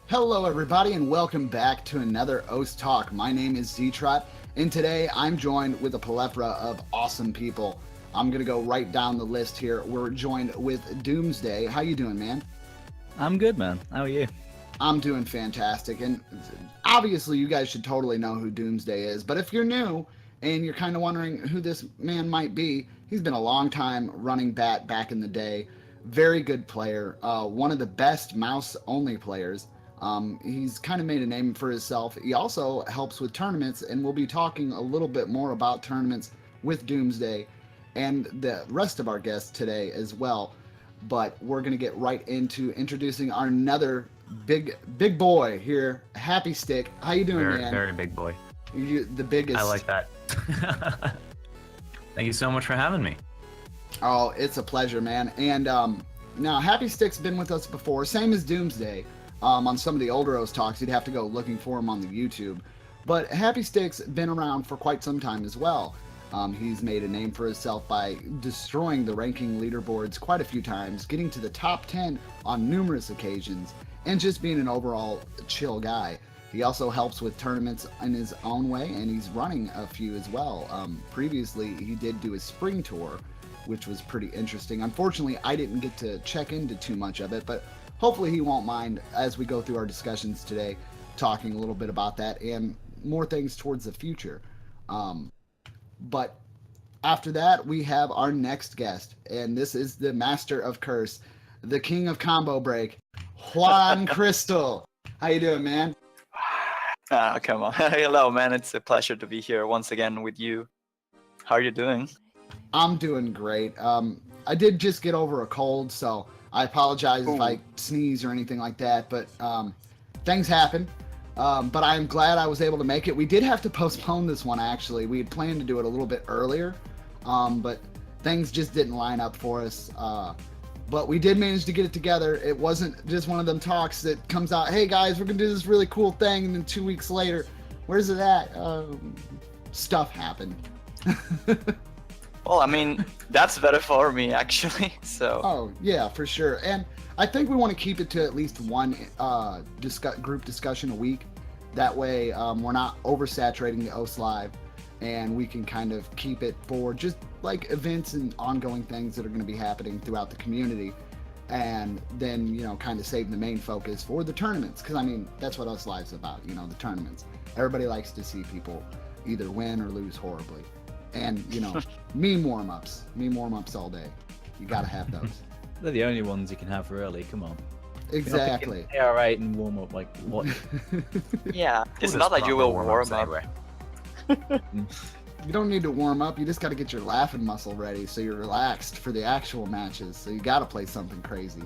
Hello everybody and welcome back to another OS Talk. My name is Z-Trot and today I'm joined with a plethora of awesome people. I'm going to go right down the list here. We're joined with Doomsday. How you doing, man? I'm good, man. How are you? I'm doing fantastic, and obviously you guys should totally know who Doomsday is, but if you're new and you're kind of wondering who this man might be, he's been a long time running back in the day. Very good player, one of the best mouse-only players. He's kind of made a name for himself. He also helps with tournaments, and we'll be talking a little bit more about tournaments with Doomsday and the rest of our guests today as well. But we're going to get right into introducing our another big boy here, happystick. How you doing, man? Very big boy. You the biggest. I like that. Thank you so much for having me. Oh, it's a pleasure, man. And now happystick's been with us before, same as Doomsday. On some of the older OS Talks, you'd have to go looking for him on the YouTube. But happystick's been around for quite some time as well. He's made a name for himself by destroying the ranking leaderboards quite a few times, getting to the top 10 on numerous occasions, and just being an overall chill guy. He also helps with tournaments in his own way, and he's running a few as well. Previously, he did do his spring tour, which was pretty interesting. Unfortunately, I didn't get to check into too much of it, but hopefully he won't mind as we go through our discussions today, talking a little bit about that and more things towards the future. But after that, we have our next guest, and this is the master of curse, the king of combo break, Juan Crystal. How you doing, man? Come on. Hello, man. It's a pleasure to be here once again with you. How are you doing? I'm doing great. I did just get over a cold, so I apologize if I sneeze or anything like that, but things happen. But I'm glad I was able to make it. We did have to postpone this one, actually. We had planned to do it a little bit earlier, but things just didn't line up for us. But we did manage to get it together. It wasn't just one of them talks that comes out, hey guys, we're going to do this really cool thing, and then 2 weeks later, where's it at? Stuff happened. Well, I mean, that's better for me, actually. So. Oh, yeah, for sure. And I think we want to keep it to at least one group discussion a week. That way, we're not oversaturating the OS Live, and we can kind of keep it for just like events and ongoing things that are going to be happening throughout the community. And then, you know, kind of save the main focus for the tournaments. Because, I mean, that's what OS Live's about, you know, the tournaments. Everybody likes to see people either win or lose horribly. And, you know, meme warm-ups all day. You got to have those. They're the only ones you can have early. Come on. Exactly. Yeah, right, and warm up like what? Yeah, it's not like you will warm up. Anyway. You don't need to warm up. You just got to get your laughing muscle ready so you're relaxed for the actual matches. So you got to play something crazy.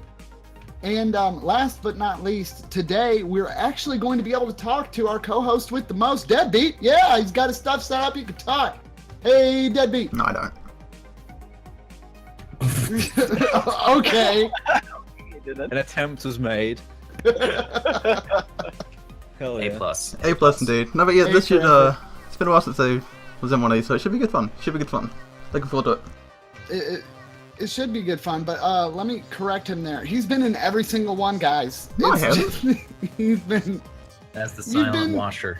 And last but not least, today we're actually going to be able to talk to our co-host with the most, Deadbeat. Yeah, he's got his stuff set up. You can talk. Hey, Deadbeat. No, I don't. Okay. An attempt was made. Hell yeah. A+. A plus indeed. No, but yeah, A this should, forever. it's been a while since I was in one of these, so it should be good fun. Looking forward to it. It should be good fun, but let me correct him there. He's been in every single one, guys. No, I It's haven't. he's been... As the silent washer.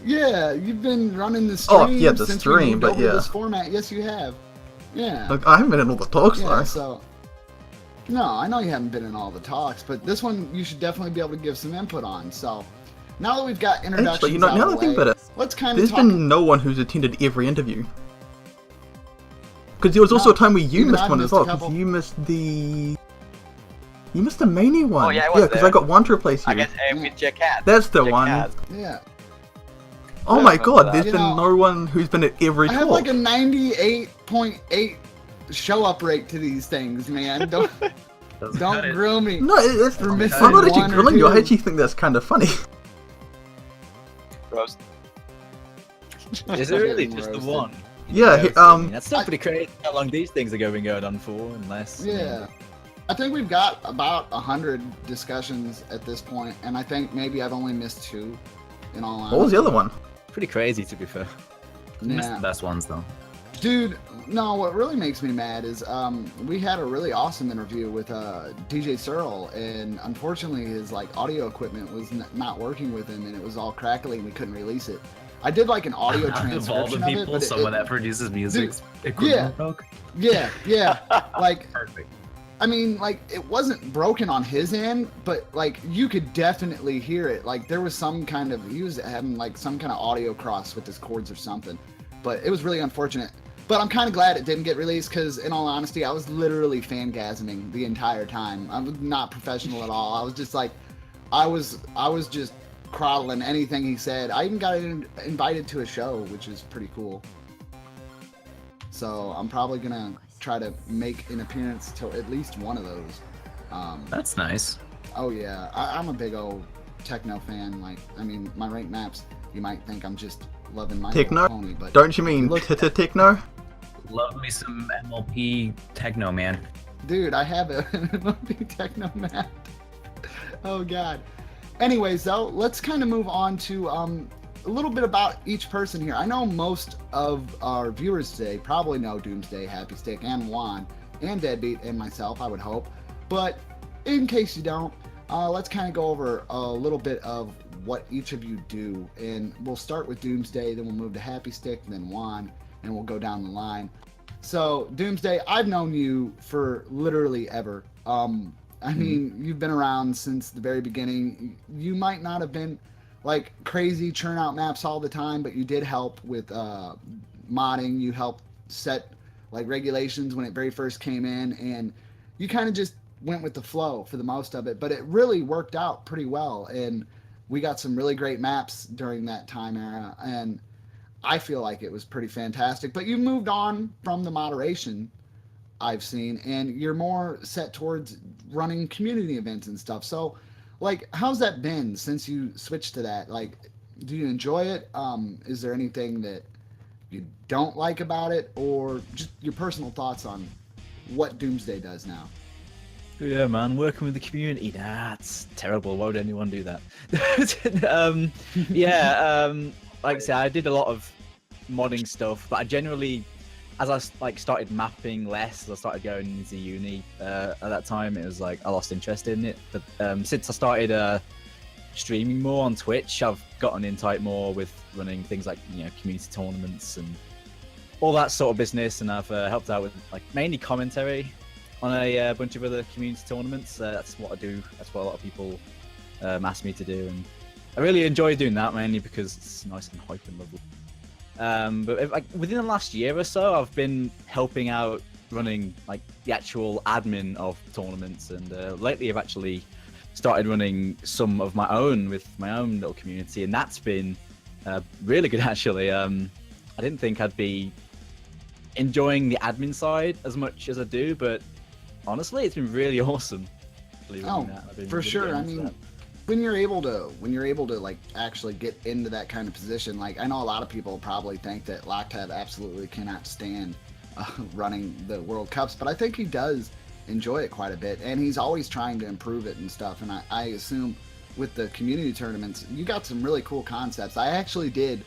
Yeah, you've been running the stream. Oh, yeah, the since stream, we moved but over to yeah. this format. Yes, you have. Yeah. Look, I haven't been in all the talks, Yeah, though. so... No, I know you haven't been in all the talks, but this one you should definitely be able to give some input on. So, now that we've got introductions Actually, you know, out now of that I the think way, about it, let's kind of there's talk... been no one who's attended every interview. Because there was also a time where you even missed I've one missed as well, a couple. because you missed the... You missed the Mania one. Oh, yeah, I was because there. I got one to replace you. I guess with Jack Cat. That's the Jack one. Cat. Yeah. Oh I my remember god, that. there's You been know, no one who's been at every I talk. have like a 98.8 show-up rate to these things, man. Don't grill me. No, it's, For missing I'm not actually one or grilling you, I two. actually think that's kind of funny. Roast. Is it really Getting just the roasted. one? Yeah, That's still pretty crazy how long these things are going on for, unless. Yeah. I think we've got about 100 discussions at this point, and I think maybe I've only missed 2, in all honesty. What was the other one? Pretty crazy, to be fair. Missed Yeah. the best ones though. Dude, no, what really makes me mad is we had a really awesome interview with DJ Searle, and unfortunately his like audio equipment was not working with him, and it was all crackly, and we couldn't release it. I did like an audio Of all the transcription of it, people, but someone that produces music, yeah. equipment broke. yeah, like Perfect. I mean, like, it wasn't broken on his end, but, like, you could definitely hear it. Like, there was some kind of, he was having, like, some kind of audio cross with his cords or something. But it was really unfortunate. But I'm kind of glad it didn't get released, because, in all honesty, I was literally fangasming the entire time. I was not professional at all. I was just, like, I was just coddling anything he said. I even got invited to a show, which is pretty cool. So, I'm probably gonna try to make an appearance to at least one of those. That's nice. Oh yeah, I'm a big old techno fan. Like, I mean, my ranked maps, you might think I'm just loving my Techno? little pony, but Don't you mean techno? Love me some MLP techno, man. dude, I have a big techno map. Oh god. Anyways, though, let's kind of move on to a little bit about each person here. I know most of our viewers today probably know Doomsday, happystick, and Juan, and Deadbeat, and myself, I would hope. But in case you don't, let's kind of go over a little bit of what each of you do. And we'll start with Doomsday, then we'll move to happystick, then Juan, and we'll go down the line. So, Doomsday, I've known you for literally ever. I mean, you've been around since the very beginning. You might not have been like crazy churn out maps all the time, but you did help with modding. You helped set like regulations when it very first came in, and you kind of just went with the flow for the most of it. But it really worked out pretty well, and we got some really great maps during that time era, and I feel like it was pretty fantastic. But you moved on from the moderation, I've seen, and you're more set towards running community events and stuff. So, like, how's that been since you switched to that? Like, do you enjoy it? Is there anything that you don't like about it, or just your personal thoughts on what Doomsday does now? Yeah, man, working with the community, that's terrible. Why would anyone do that? Like I said, I did a lot of modding stuff, but I generally, as I like started mapping less, as I started going into uni at that time, it was like I lost interest in it. But since I started streaming more on Twitch, I've gotten in tight more with running things like, you know, community tournaments and all that sort of business, and I've helped out with like mainly commentary on a bunch of other community tournaments. That's what I do. That's what a lot of people ask me to do, and I really enjoy doing that, mainly because it's nice and hype and lovely. But like within the last year or so, I've been helping out running like the actual admin of tournaments, and lately I've actually started running some of my own with my own little community, and that's been really good actually. I didn't think I'd be enjoying the admin side as much as I do, but honestly, it's been really awesome. Oh, for sure. I mean, when you're able to like actually get into that kind of position, like I know a lot of people probably think that Loctave absolutely cannot stand running the World Cups, but I think he does enjoy it quite a bit, and he's always trying to improve it and stuff. And I assume with the community tournaments, you got some really cool concepts. I actually did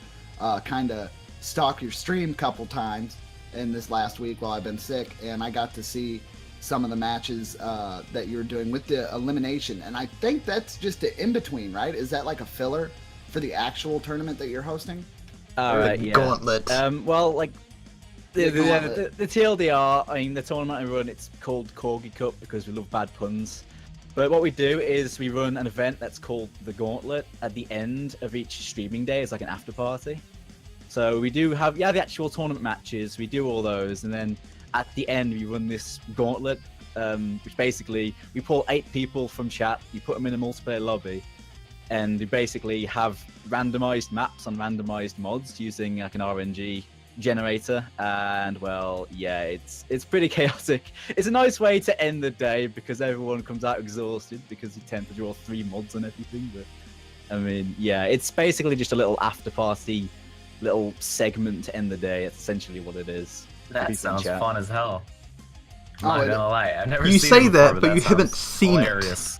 kind of stalk your stream a couple times in this last week while I've been sick, and I got to see some of the matches that you're doing with the elimination, and I think that's just an in-between, right? Is that like a filler for the actual tournament that you're hosting? Right, yeah. Gauntlet. Well, like the TLDR, I mean, the tournament I run, it's called Corgi Cup because we love bad puns. But what we do is we run an event that's called the Gauntlet at the end of each streaming day. It's like an after party. So we do have, the actual tournament matches, we do all those, and then at the end we run this Gauntlet, which basically, we pull 8 people from chat, you put them in a multiplayer lobby, and we basically have randomized maps on randomized mods using like an RNG generator, and well, yeah, it's pretty chaotic. It's a nice way to end the day because everyone comes out exhausted because you tend to draw 3 mods and everything, but I mean, yeah, it's basically just a little after party, little segment to end the day. It's essentially what it is. That sounds fun as hell. I'm Oh, not gonna lie, I've never You seen say it that, before, but you haven't sounds seen hilarious.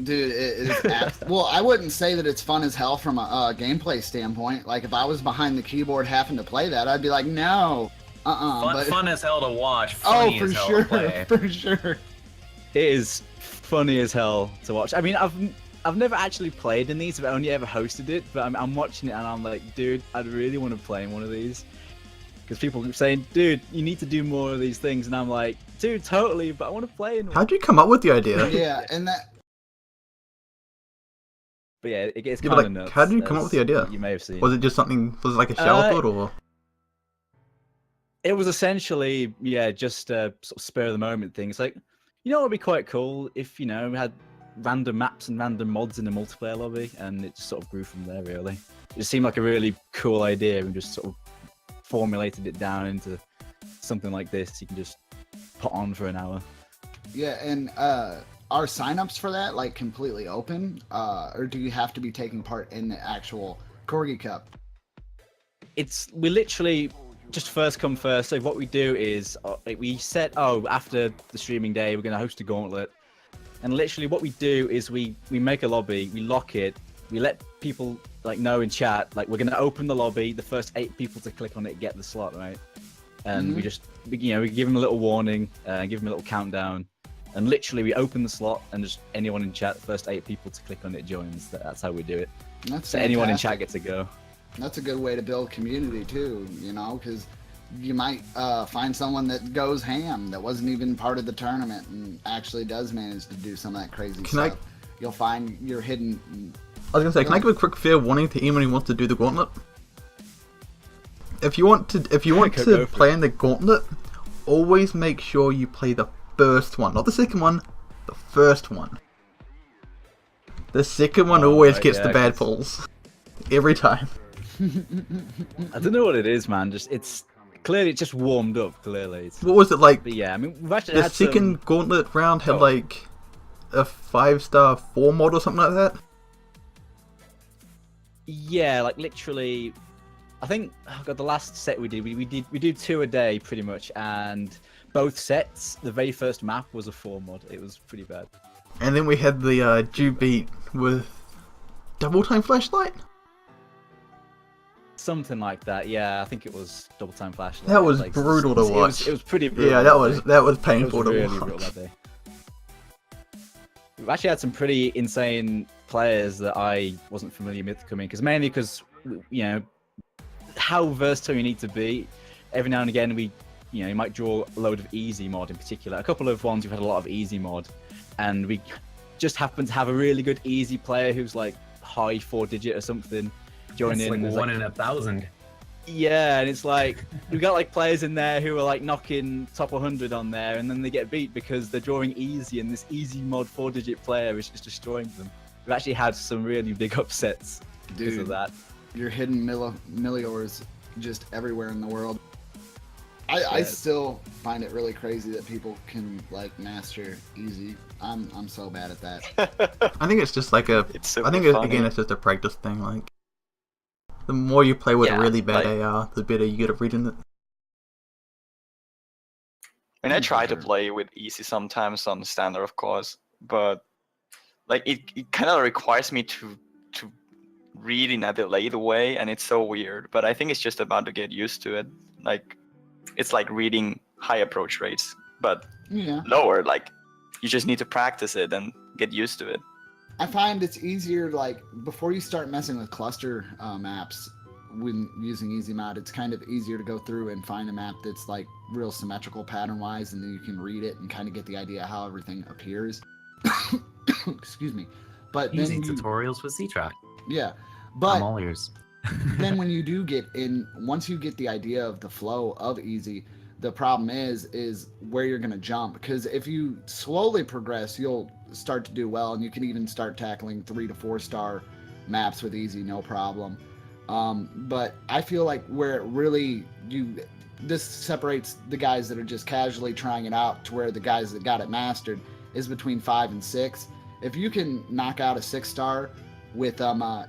Dude, it is well, I wouldn't say that it's fun as hell from a gameplay standpoint. Like, if I was behind the keyboard having to play that, I'd be like, no. Fun as hell to watch. Oh, Funny for as hell sure, to play. for sure. It is funny as hell to watch. I mean, I've never actually played in these. I've only ever hosted it, but I'm watching it and I'm like, dude, I'd really want to play in one of these. Because people keep saying, dude, you need to do more of these things, and I'm like, dude, totally, but I want to play in one. How'd you come up with the idea? Yeah, and that. But yeah, it gets Yeah, kind but of like, nuts. how did you come up with the idea? You may have seen. Was it just something? Was it like a shower thought, or? It was essentially, yeah, just a sort of spur of the moment thing. It's like, you know, it would be quite cool if, you know, we had random maps and random mods in the multiplayer lobby, and it just sort of grew from there, really. It just seemed like a really cool idea, and just sort of formulated it down into something like this you can just put on for an hour. Yeah, and are signups for that like completely open, or do you have to be taking part in the actual Corgi Cup? We literally just first come first. So what we do is we set after the streaming day we're going to host a gauntlet, and literally what we do is we make a lobby, we lock it, we let people like know in chat like we're going to open the lobby, the first 8 people to click on it get the slot, right? And we give them a little warning, give them a little countdown, and literally we open the slot and just anyone in chat, the first 8 people to click on it joins. That's how we do it. That's so anyone in fantastic. chat gets a go. That's a good way to build community too, you know, because you might find someone that goes ham that wasn't even part of the tournament and actually does manage to do some of that crazy stuff. You'll find your hidden. I was gonna say, can I give a quick fair warning to anyone who wants to do the gauntlet? If you want to play in the gauntlet, always make sure you play the first one, not the second one, the first one. The second one always gets the bad pulls, every time. I don't know what it is, man. It's clearly just warmed up. Clearly. What was it like? But yeah, I mean, we've actually the had second gauntlet round had like a 5-star 4 mod or something like that. Yeah, like literally. I think the last set we did 2 a day pretty much, and both sets, the very first map was a 4 mod. It was pretty bad. And then we had the Jew beat with double time flashlight. Something like that, yeah. I think it was double time flashlight. That was like, brutal to watch. It was pretty brutal. Yeah, that was painful to really watch. brutal that day. We've actually had some pretty insane players that I wasn't familiar with coming, mainly because you know how versatile you need to be. Every now and again, you might draw a load of easy mod in particular. A couple of ones we've had a lot of easy mod, and we just happen to have a really good easy player who's like high 4-digit or something. Join in. Like 1 in 1,000. Yeah, and it's like we've got like players in there who are like knocking top 100 on there, and then they get beat because they're drawing easy, and this easy mod 4-digit player is just destroying them. We've actually had some really big upsets because of that. Your hidden milliors just everywhere in the world. I still find it really crazy that people can like master easy. I'm so bad at that. I think it's just like it's just a practice thing. Like, the more you play with really bad AR, the better you get at reading it. I mean, I try to play with easy sometimes on standard, of course, but like it kind of requires me to read in a delayed way, and it's so weird. But I think it's just about to get used to it. Like, it's like reading high approach rates, but lower. Like, you just need to practice it and get used to it. I find it's easier, like, before you start messing with cluster maps when using easy mod, it's kind of easier to go through and find a map that's like real symmetrical pattern wise, and then you can read it and kind of get the idea how everything appears. Excuse me. But easy then tutorials with Z-Track. Yeah, but I'm all ears. then when you do get in, once you get the idea of the flow of easy, the problem is where you're going to jump, because if you slowly progress, you'll start to do well, and you can even start tackling 3 to 4 star maps with easy, no problem. But I feel like where it really this separates the guys that are just casually trying it out to where the guys that got it mastered is between 5 and 6. If you can knock out a 6-star with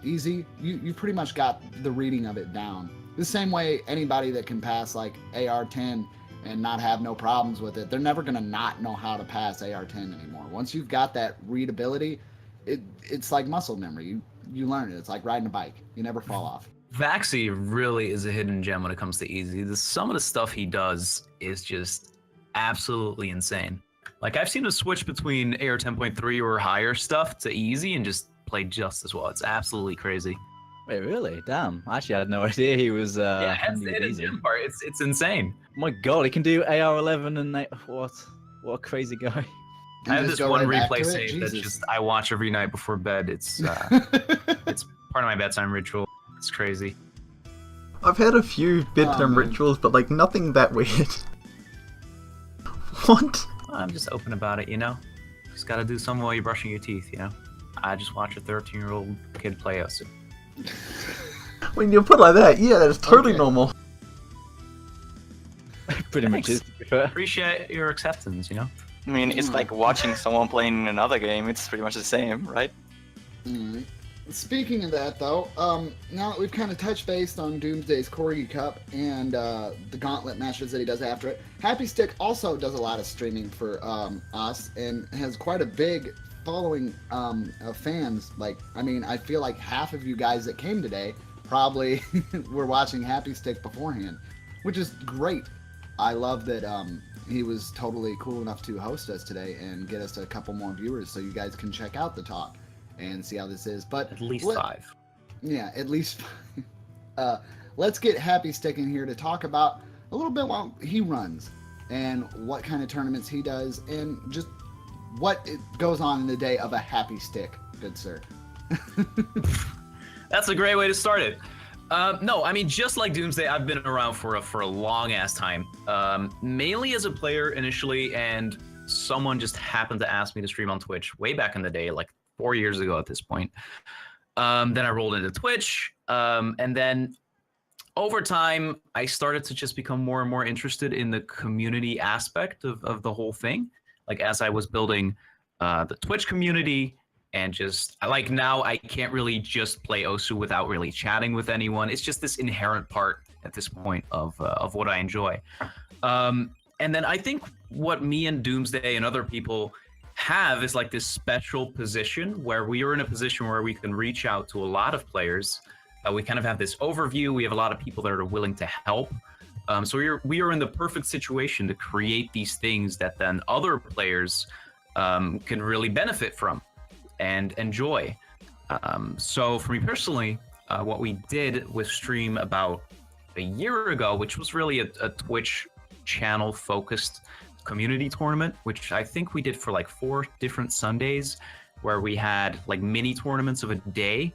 easy, you pretty much got the reading of it down. The same way anybody that can pass like AR-10 and not have no problems with it, they're never gonna not know how to pass AR-10 anymore. Once you've got that readability, it's like muscle memory. You learn it. It's like riding a bike. You never fall off. Vaxi really is a hidden gem when it comes to easy. Some of the stuff he does is just absolutely insane. Like, I've seen him switch between AR 10.3 or higher stuff to easy and just play just as well. It's absolutely crazy. Wait, really? Damn. Actually, I had no idea he was Yeah, it's handy the with hidden easy. gem part. It's insane. My God, he can do AR-11 and what? What a crazy guy. And I have just this go one right back replay to it? save that's Jesus. just I watch every night before bed. It's it's part of my bedtime ritual. It's crazy. I've had a few bedtime man. rituals, but like nothing that weird. What? I'm just open about it, you know? Just gotta do something while you're brushing your teeth, you know? I just watch a 13-year-old kid play Osu. When you put it like that, yeah, that's totally Okay. normal. Pretty much is, Thanks. to be fair. Appreciate your acceptance, you know? I mean, it's like watching someone playing in another game. It's pretty much the same, right? Mm. Speaking of that, though, now that we've kind of touched base on Doomsday's Corgi Cup and the gauntlet matches that he does after it, Happy Stick also does a lot of streaming for us and has quite a big following of fans. Like, I mean, I feel like half of you guys that came today probably were watching Happy Stick beforehand, which is great. I love that he was totally cool enough to host us today and get us a couple more viewers so you guys can check out the talk and see how this is. But At least 5. yeah, at least. Let's get Happy Stick in here to talk about a little bit while he runs and what kind of tournaments he does and just what it goes on in the day of a Happy Stick, good sir. That's a great way to start it. No, I mean, just like Doomsday, I've been around for a long ass time. Mainly as a player initially, and someone just happened to ask me to stream on Twitch way back in the day, like 4 years ago at this point. Then I rolled into Twitch, and then over time, I started to just become more and more interested in the community aspect of the whole thing. Like, as I was building the Twitch community, and just like now I can't really just play Osu without really chatting with anyone. It's just this inherent part at this point of what I enjoy. And then I think what me and Doomsday and other people have is like this special position where we are in a position where we can reach out to a lot of players. We kind of have this overview. We have a lot of people that are willing to help. So we are in the perfect situation to create these things that then other players can really benefit from and enjoy. So for me personally, what we did with stream about a year ago, which was really a Twitch channel focused community tournament, which I think we did for like 4 different Sundays, where we had like mini tournaments of a day.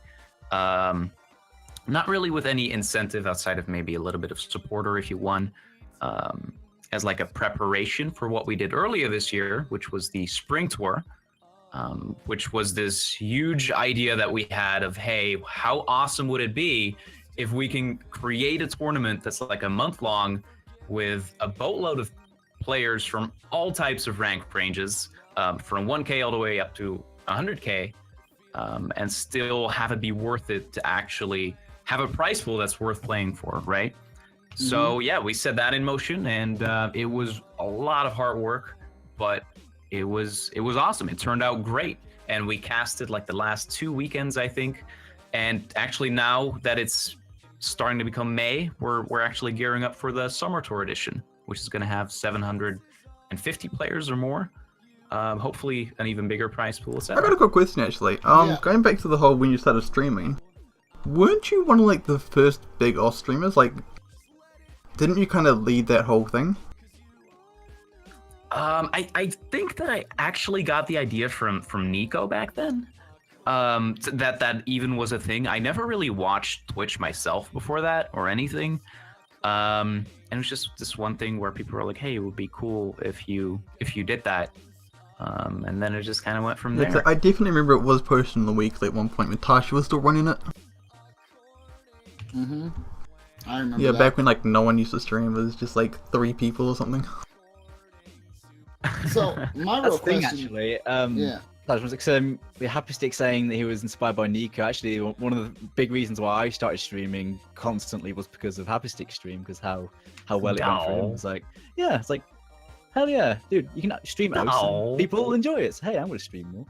Not really with any incentive outside of maybe a little bit of support or if you won, as like a preparation for what we did earlier this year, which was the spring tour. Which was this huge idea that we had of, hey, how awesome would it be if we can create a tournament that's like a month long with a boatload of players from all types of rank ranges, from 1K all the way up to 100K, and still have it be worth it to actually have a prize pool that's worth playing for, right? Mm-hmm. So yeah, we set that in motion, and it was a lot of hard work, but it was awesome. It turned out great, and we casted like the last 2 weekends, I think. And actually, now that it's starting to become May, we're actually gearing up for the summer tour edition, which is going to have 750 players or more. Hopefully, an even bigger prize pool. I got a quick question actually. Going back to the whole when you started streaming, weren't you one of like the first big OS streamers? Like, didn't you kind of lead that whole thing? I think that I actually got the idea from Nico back then. That even was a thing. I never really watched Twitch myself before that or anything. And it was just this one thing where people were like, "Hey, it would be cool if you did that." And then it just kind of went from there. I definitely remember it was posted in the weekly at one point when Tasha was still running it. Mm-hmm. I remember. Yeah, that. back when like no one used to stream, it was just like 3 people or something. So my That's real the thing, question, actually. yeah. The Happy Stick saying that he was inspired by Nico. Actually, one of the big reasons why I started streaming constantly was because of Happy Stick stream, because how well it went for him. It was like, yeah, it's like, hell yeah, dude, you can stream it. No. People will enjoy it. So, hey, I'm gonna stream more.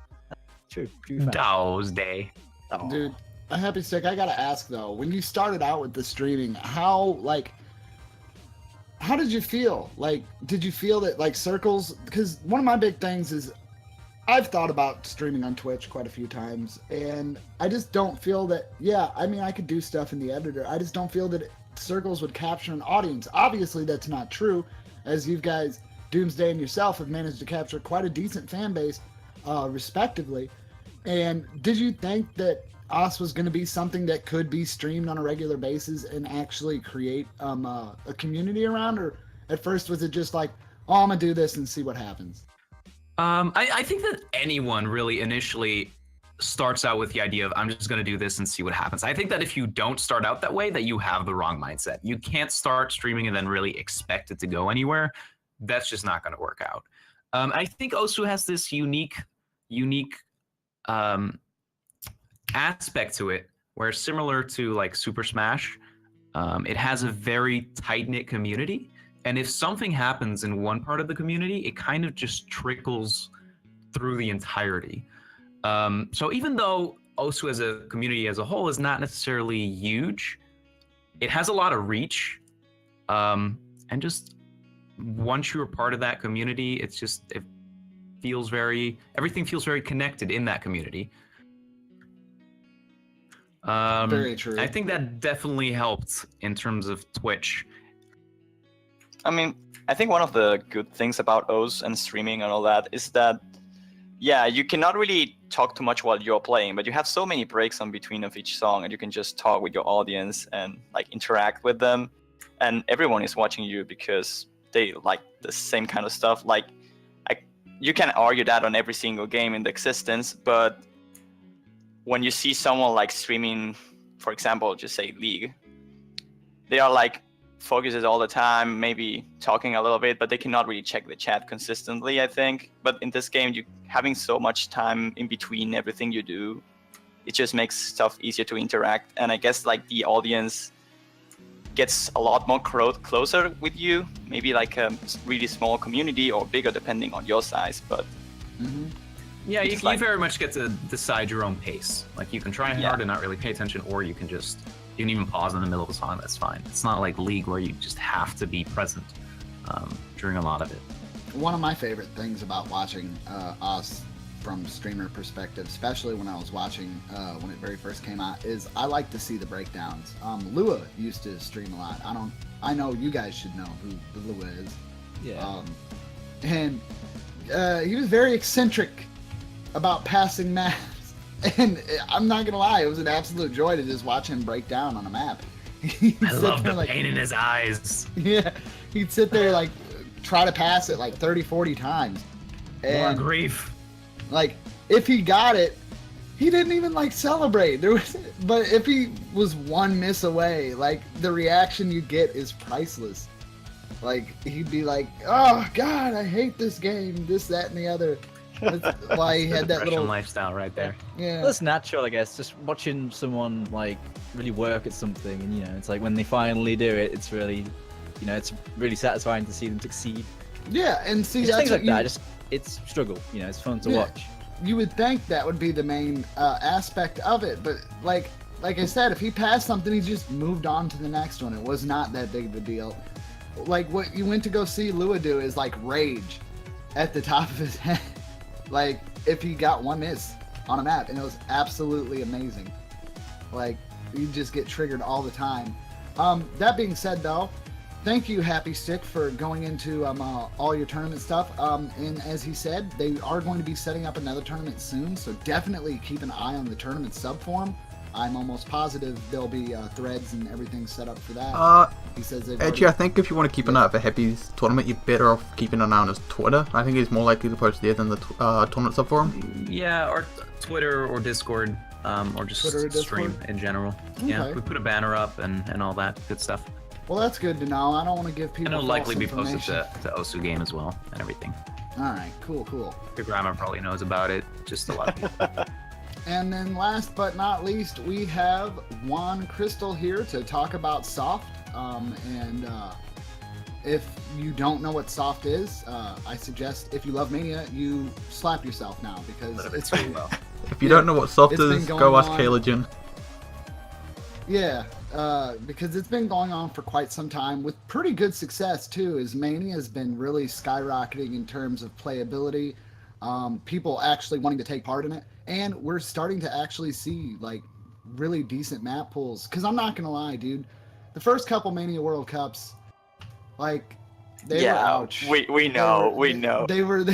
True fact. Tuesday. Oh. Dude, Happy Stick, I gotta ask though, when you started out with the streaming, how did you feel? Like, did you feel that like circles? Because one of my big things is I've thought about streaming on Twitch quite a few times, and I just don't feel that. Yeah, I mean, I could do stuff in the editor. I just don't feel that circles would capture an audience. Obviously, that's not true, as you guys, Doomsday and yourself, have managed to capture quite a decent fan base, respectively. And did you think that Us was going to be something that could be streamed on a regular basis and actually create a community around? Or at first was it just like, oh, I'm going to do this and see what happens? I think that anyone really initially starts out with the idea of I'm just going to do this and see what happens. I think that if you don't start out that way, that you have the wrong mindset. You can't start streaming and then really expect it to go anywhere. That's just not going to work out. I think Osu has this unique aspect to it where, similar to like Super Smash, it has a very tight-knit community. And if something happens in one part of the community, it kind of just trickles through the entirety. So even though Osu as a community as a whole is not necessarily huge, it has a lot of reach. And just once you're part of that community, everything feels very connected in that community. Very true. I think that definitely helped in terms of Twitch. I mean, I think one of the good things about O's and streaming and all that is that, yeah, you cannot really talk too much while you're playing, but you have so many breaks on between of each song, and you can just talk with your audience and like interact with them, and everyone is watching you because they like the same kind of stuff. Like, you can argue that on every single game in the existence, but when you see someone like streaming, for example, just say League, they are like focuses all the time, maybe talking a little bit, but they cannot really check the chat consistently, I think. But in this game, you having so much time in between everything you do, it just makes stuff easier to interact. And I guess like the audience gets a lot more closer with you, maybe like a really small community or bigger depending on your size. But yeah, you very much get to decide your own pace. Like, you can try hard and not really pay attention, or you can even pause in the middle of a song. That's fine. It's not like League where you just have to be present during a lot of it. One of my favorite things about watching Us from streamer perspective, especially when I was watching when it very first came out, is I like to see the breakdowns. Lua used to stream a lot. I know you guys should know who Lua is. Yeah. And he was very eccentric about passing maps. And I'm not gonna lie, it was an absolute joy to just watch him break down on a map. I love the pain in his eyes. Yeah, he'd sit there like try to pass it like 30, 40 times. And more grief. like, if he got it, he didn't even like celebrate. But if he was one miss away, like, the reaction you get is priceless. Like, he'd be like, "Oh God, I hate this game," this, that, and the other. That's why he had that little lifestyle right there. Yeah. That's natural, I guess. Just watching someone like really work at something, and it's like when they finally do it, it's really, it's really satisfying to see them succeed. Yeah, and see, It's that's things what like that. It's struggle. It's fun to watch. You would think that would be the main aspect of it, but like I said, if he passed something, he just moved on to the next one. It was not that big of a deal. Like, what you went to go see Lua do is like rage at the top of his head. Like, if he got one miss on a map, and it was absolutely amazing. Like, you just get triggered all the time. That being said, though, thank you, Happy Stick, for going into all your tournament stuff. And as he said, they are going to be setting up another tournament soon, so definitely keep an eye on the tournament subforum. I'm almost positive there'll be threads and everything set up for that. He says Edgy, I think if you want to keep an eye out for Happy's tournament, you're better off keeping an eye on his Twitter. I think he's more likely to post there than the tournament subforum. Yeah, or Twitter or Discord, or just stream in general. Okay. Yeah, we put a banner up and all that good stuff. Well, that's good to know. I don't want to give people. And it'll likely be posted to Osu game as well and everything. All right, cool. The grammar probably knows about it. Just a lot of people. And then last but not least, we have Juan Crystal here to talk about Soft. If you don't know what Soft is, I suggest, if you love Mania, you slap yourself now, because it's If you don't know what Soft is, go ask Kayla Jin. Yeah, because it's been going on for quite some time with pretty good success too. As Mania has been really skyrocketing in terms of playability, people actually wanting to take part in it, and we're starting to actually see like really decent map pools. Because I'm not gonna lie, dude, the first couple Mania World Cups, like they were ouch. we know, we know. They were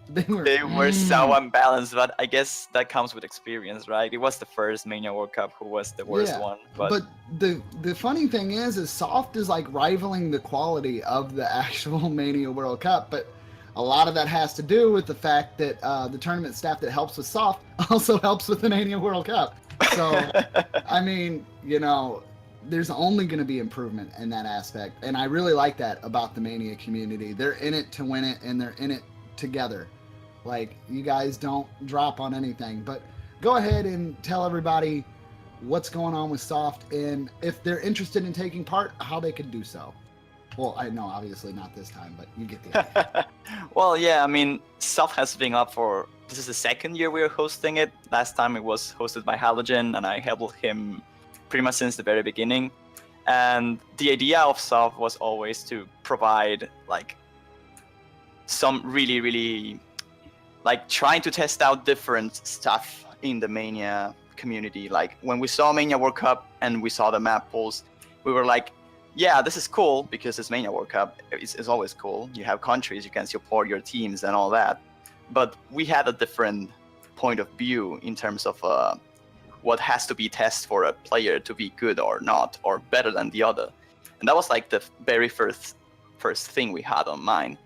They were so unbalanced, but I guess that comes with experience, right? It was the first Mania World Cup who was the worst one. But the funny thing is Soft is like rivaling the quality of the actual Mania World Cup, but a lot of that has to do with the fact that the tournament staff that helps with Soft also helps with the Mania World Cup. So, I mean, you know, there's only going to be improvement in that aspect, and I really like that about the Mania community. They're in it to win it, and they're in it together. Like, you guys don't drop on anything. But go ahead and tell everybody what's going on with Soft, and if they're interested in taking part, how they could do so. Well, I know obviously not this time, but you get the idea. Well, yeah, I mean, Soft has been up for, this is the second year we're hosting it. Last time it was hosted by Halogen, and I helped him pretty much since the very beginning. And the idea of Soft was always to provide like some really like trying to test out different stuff in the Mania community. Like when we saw Mania World Cup and we saw the map pools, we were like, yeah, this is cool because it's Mania World Cup. It's always cool. You have countries, you can support your teams and all that. But we had a different point of view in terms of what has to be tested for a player to be good or not, or better than the other. And that was like the very first thing we had on mind.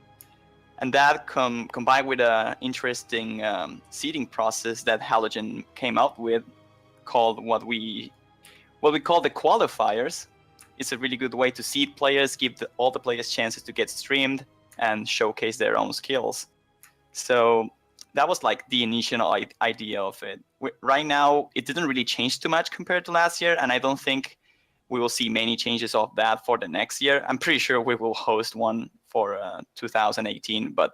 And that combined with an interesting seeding process that Halogen came out with, called what we call the qualifiers. It's a really good way to seed players, give all the players chances to get streamed and showcase their own skills. So that was like the initial idea of it. Right now, it didn't really change too much compared to last year, and I don't think we will see many changes of that for the next year. I'm pretty sure we will host one for 2018, but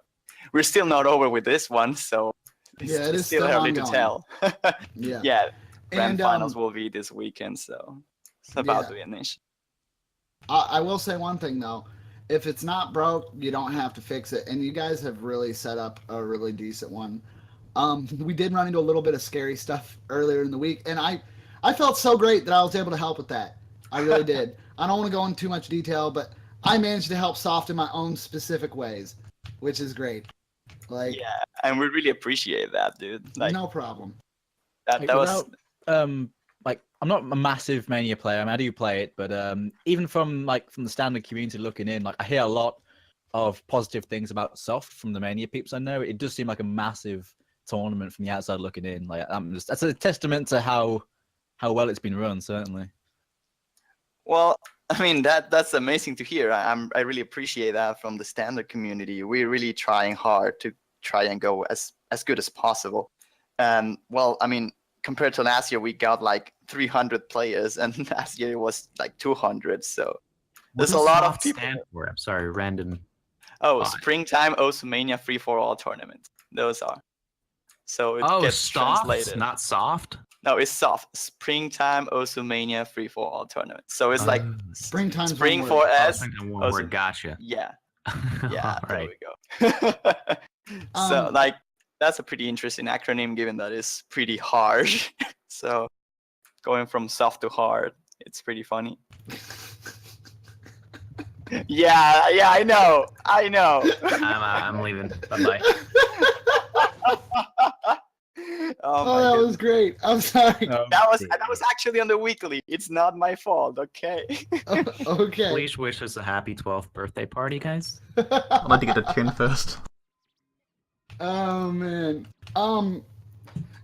we're still not over with this one, so it's still early to tell. Yeah, grand finals will be this weekend, so it's about to finish. I will say one thing though. If it's not broke, you don't have to fix it. And you guys have really set up a really decent one. We did run into a little bit of scary stuff earlier in the week, and I felt so great that I was able to help with that. I really did. I don't want to go into too much detail, but I managed to help Soft in my own specific ways, which is great. Like, yeah, and we really appreciate that, dude. Like, no problem. That was like, I'm not a massive Mania player. I mean, I do play it, but even from the standard community looking in, like I hear a lot of positive things about Soft from the Mania peeps I know. It does seem like a massive tournament from the outside looking in. Like that's a testament to how well it's been run, certainly. Well, I mean that's amazing to hear. I really appreciate that from the standard community. We're really trying hard to try and go as good as possible. And well, I mean, compared to last year, we got like 300 players, and last year it was like 200. So there's a lot of people. I'm sorry, random. Oh, Springtime Osumania Free-for-All Tournament. Those are. So it gets translated. Not soft. No, it's Soft. Springtime Osumania Free-for-All Tournament. So it's like Spring for S. One word. Gotcha. Yeah. Yeah. There we go. So like, that's a pretty interesting acronym, given that it's pretty hard. So going from soft to hard, it's pretty funny. Yeah, I know. I'm leaving. Bye-bye. Oh, that was great. I'm sorry. That was actually on the weekly. It's not my fault, okay? Okay. Please wish us a happy 12th birthday party, guys. I'd like to get a tune first. Oh man.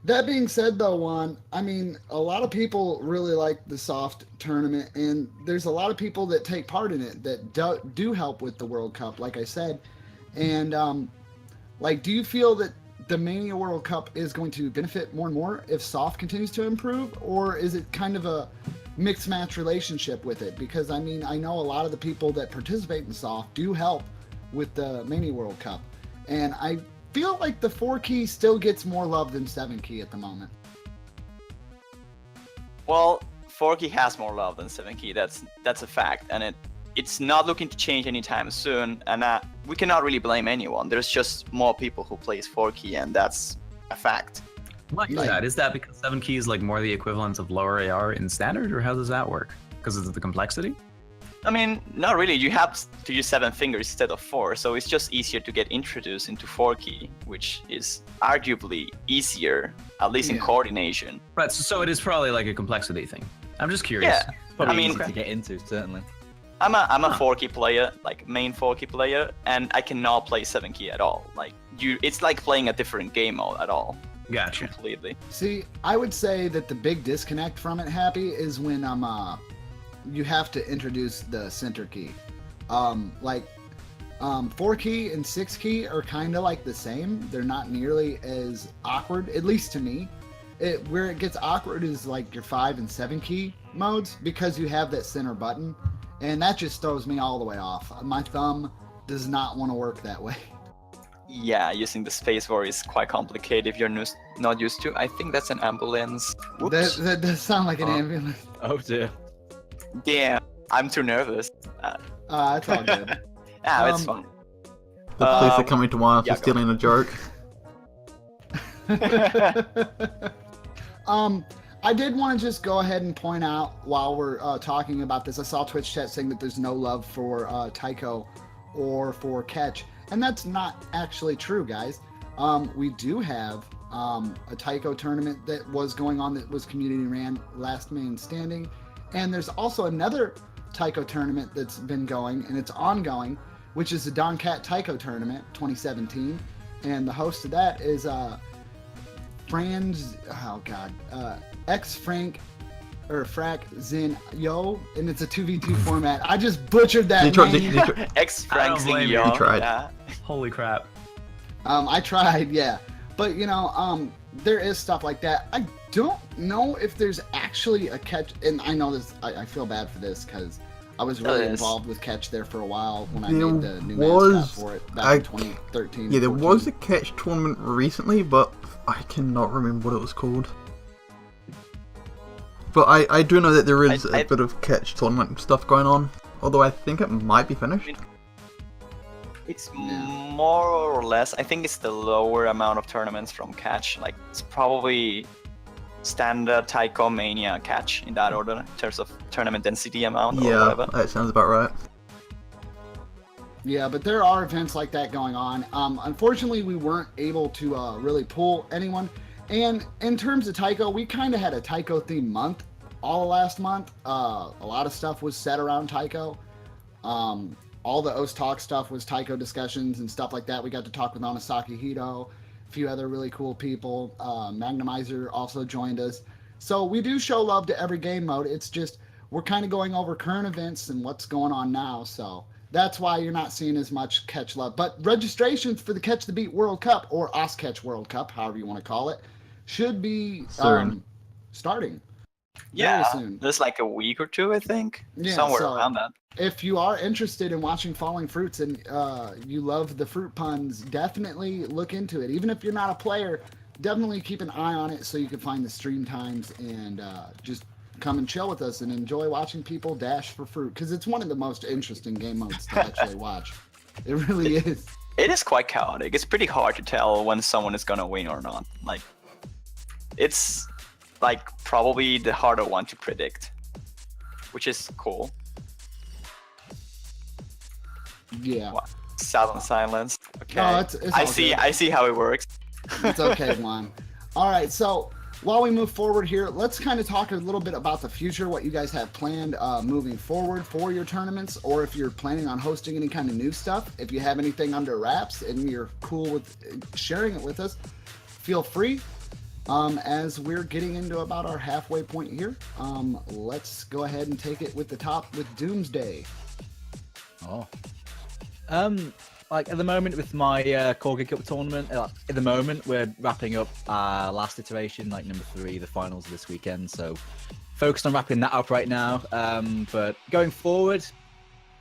That being said though, Juan, I mean, a lot of people really like the Soft tournament, and there's a lot of people that take part in it that do help with the World Cup, like I said. And like, do you feel that the Mania World Cup is going to benefit more and more if Soft continues to improve, or is it kind of a mixed match relationship with it? Because I mean, I know a lot of the people that participate in Soft do help with the Mania World Cup, and I feel like the 4-key still gets more love than 7-key at the moment. Well, 4 key has more love than 7 key. That's a fact, and it's not looking to change anytime soon. And we cannot really blame anyone. There's just more people who plays 4 key, and that's a fact. Why is that? Is that because 7 key is like more the equivalent of lower AR in standard, or how does that work? Because of the complexity? I mean, not really. You have to use 7 fingers instead of 4, so it's just easier to get introduced into 4 key, which is arguably easier, at least in coordination. Right, so it is probably like a complexity thing. I'm just curious. Yeah, Probably I mean, easy to get into, certainly. I'm a 4 key player, like main 4 key player, and I cannot play 7 key at all. Like it's like playing a different game mode at all. Gotcha. Completely. See, I would say that the big disconnect from it, Happy, is when you have to introduce the center key. 4 key and 6 key are kind of like the same. They're not nearly as awkward, at least to me. Where it gets awkward is like your 5 and 7 key modes, because you have that center button, and that just throws me all the way off. My thumb does not want to work that way. Yeah, using the spacebar is quite complicated if you're not used to. I think that's an ambulance. Whoops. That does sound like an ambulance. Oh dear. Yeah, I'm too nervous. It's all good. It's fun. The police are coming to one for stealing a joke. I did want to just go ahead and point out while we're talking about this, I saw Twitch chat saying that there's no love for Tycho or for Catch, and that's not actually true, guys. We do have a Tycho tournament that was going on that was community ran, last man standing, and there's also another Tycho tournament that's been going, and it's ongoing, which is the Don Cat Tycho tournament 2017, and the host of that is Frack Zin Yo, and it's a 2v2 format. I just butchered that name. X Frank Zin blame Yo. you. Tried. Yeah. Holy crap. I tried, yeah. But there is stuff like that. I don't know if there's actually a Catch, and I know this, I feel bad for this because I was really involved with Catch there for a while when I made the new mascot for it back in 2013. Yeah, there was a Catch tournament recently, but I cannot remember what it was called. But I do know that there is a bit of Catch tournament stuff going on, although I think it might be finished. It's more or less, I think it's the lower amount of tournaments from Catch. Like, it's probably standard Tycho Mania Catch in that order in terms of tournament density amount or whatever. That sounds about right. Yeah, but there are events like that going on. Unfortunately, we weren't able to really pull anyone. And in terms of Tycho, we kind of had a Tycho themed month all last month. A lot of stuff was set around Tycho. All the OS Talk stuff was Tycho discussions and stuff like that. We got to talk with Onasaki Hito, a few other really cool people. Magnemizer also joined us. So we do show love to every game mode. It's just we're kind of going over current events and what's going on now. So that's why you're not seeing as much Catch love. But registrations for the Catch the Beat World Cup, or OsCatch World Cup, however you want to call it, should be starting. Yeah, very soon. There's like a week or two, I think. Yeah, somewhere so around that. If you are interested in watching Falling Fruits and you love the fruit puns, definitely look into it. Even if you're not a player, definitely keep an eye on it so you can find the stream times and just come and chill with us and enjoy watching people dash for fruit, because it's one of the most interesting game modes to actually watch. It really is. It is quite chaotic. It's pretty hard to tell when someone is gonna win or not. Like, it's like probably the harder one to predict, which is cool. Yeah. What? Silent silence. Okay. No, it's all I see. good. I see how it works. It's okay, Juan. All right, so while we move forward here, let's kind of talk a little bit about the future, what you guys have planned moving forward for your tournaments, or if you're planning on hosting any kind of new stuff. If you have anything under wraps and you're cool with sharing it with us, feel free. As we're getting into about our halfway point here, let's go ahead and take it with the top with Doomsday. Oh. Like at the moment with my Corgi Cup tournament, at the moment we're wrapping up our last iteration, like number 3, the finals this weekend. So focused on wrapping that up right now. But going forward,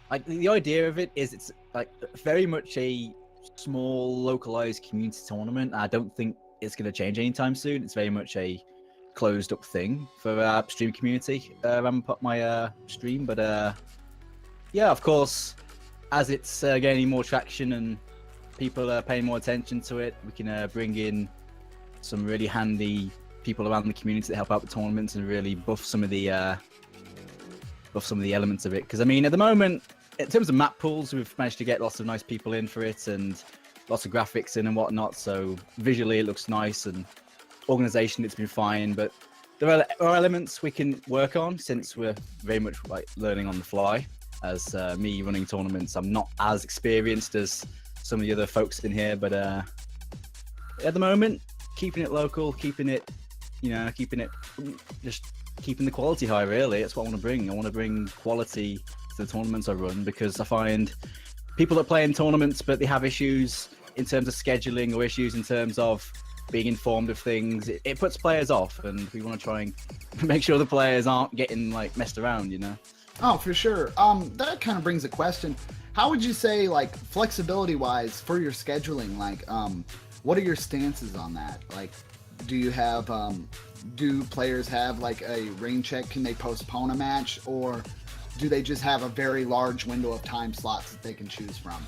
like the idea of it is it's like very much a small localized community tournament. I don't think it's going to change anytime soon. It's very much a closed up thing for our stream community. Ramp up my stream, but yeah, of course, as it's gaining more traction and people are paying more attention to it, we can bring in some really handy people around the community that help out with tournaments and really buff some of the elements of it. Because I mean, at the moment, in terms of map pools, we've managed to get lots of nice people in for it and lots of graphics in and whatnot. So visually, it looks nice, and organization, it's been fine. But there are elements we can work on since we're very much like learning on the fly. As me running tournaments, I'm not as experienced as some of the other folks in here, but at the moment, keeping it local, keeping it just keeping the quality high. Really, that's what I want to bring. I want to bring quality to the tournaments I run, because I find people that play in tournaments but they have issues in terms of scheduling or issues in terms of being informed of things. It puts players off, and we want to try and make sure the players aren't getting like messed around, you know. Oh, for sure. That kind of brings a question. How would you say, like, flexibility wise for your scheduling, like, what are your stances on that? Like, do you have, do players have like a rain check? Can they postpone a match, or do they just have a very large window of time slots that they can choose from?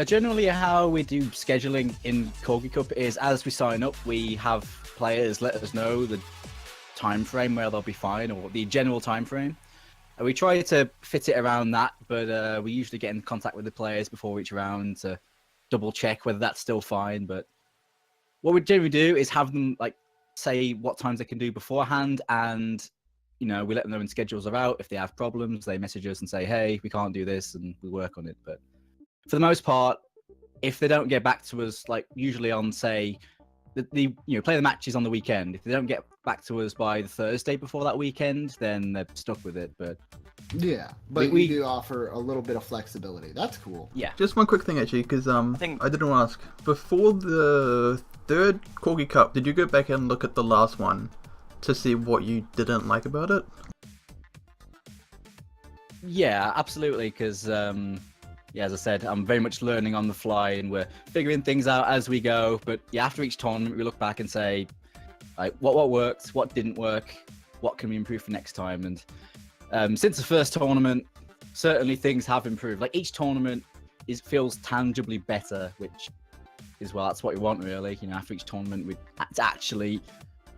Generally, how we do scheduling in Corgi Cup is, as we sign up, we have players let us know the time frame where they'll be fine, or the general time frame. We try to fit it around that, but we usually get in contact with the players before each round to double check whether that's still fine. But what we generally do is have them like say what times they can do beforehand, and you know, we let them know when schedules are out. If they have problems, they message us and say, hey, we can't do this, and we work on it. But for the most part, if they don't get back to us, like usually on, say, the play the matches on the weekend, if they don't get back to us by the Thursday before that weekend, then they're stuck with it. But yeah, but we do offer a little bit of flexibility. That's cool. Yeah. Just one quick thing, actually, because I didn't want to ask. Before the third Corgi Cup, did you go back and look at the last one to see what you didn't like about it? Yeah, absolutely, because yeah, as I said, I'm very much learning on the fly, and we're figuring things out as we go. But yeah, after each tournament, we look back and say, like, what worked, what didn't work, what can we improve for next time. And since the first tournament, certainly things have improved. Like, each tournament feels tangibly better, which is, well, that's what we want, really. You know, after each tournament, it's actually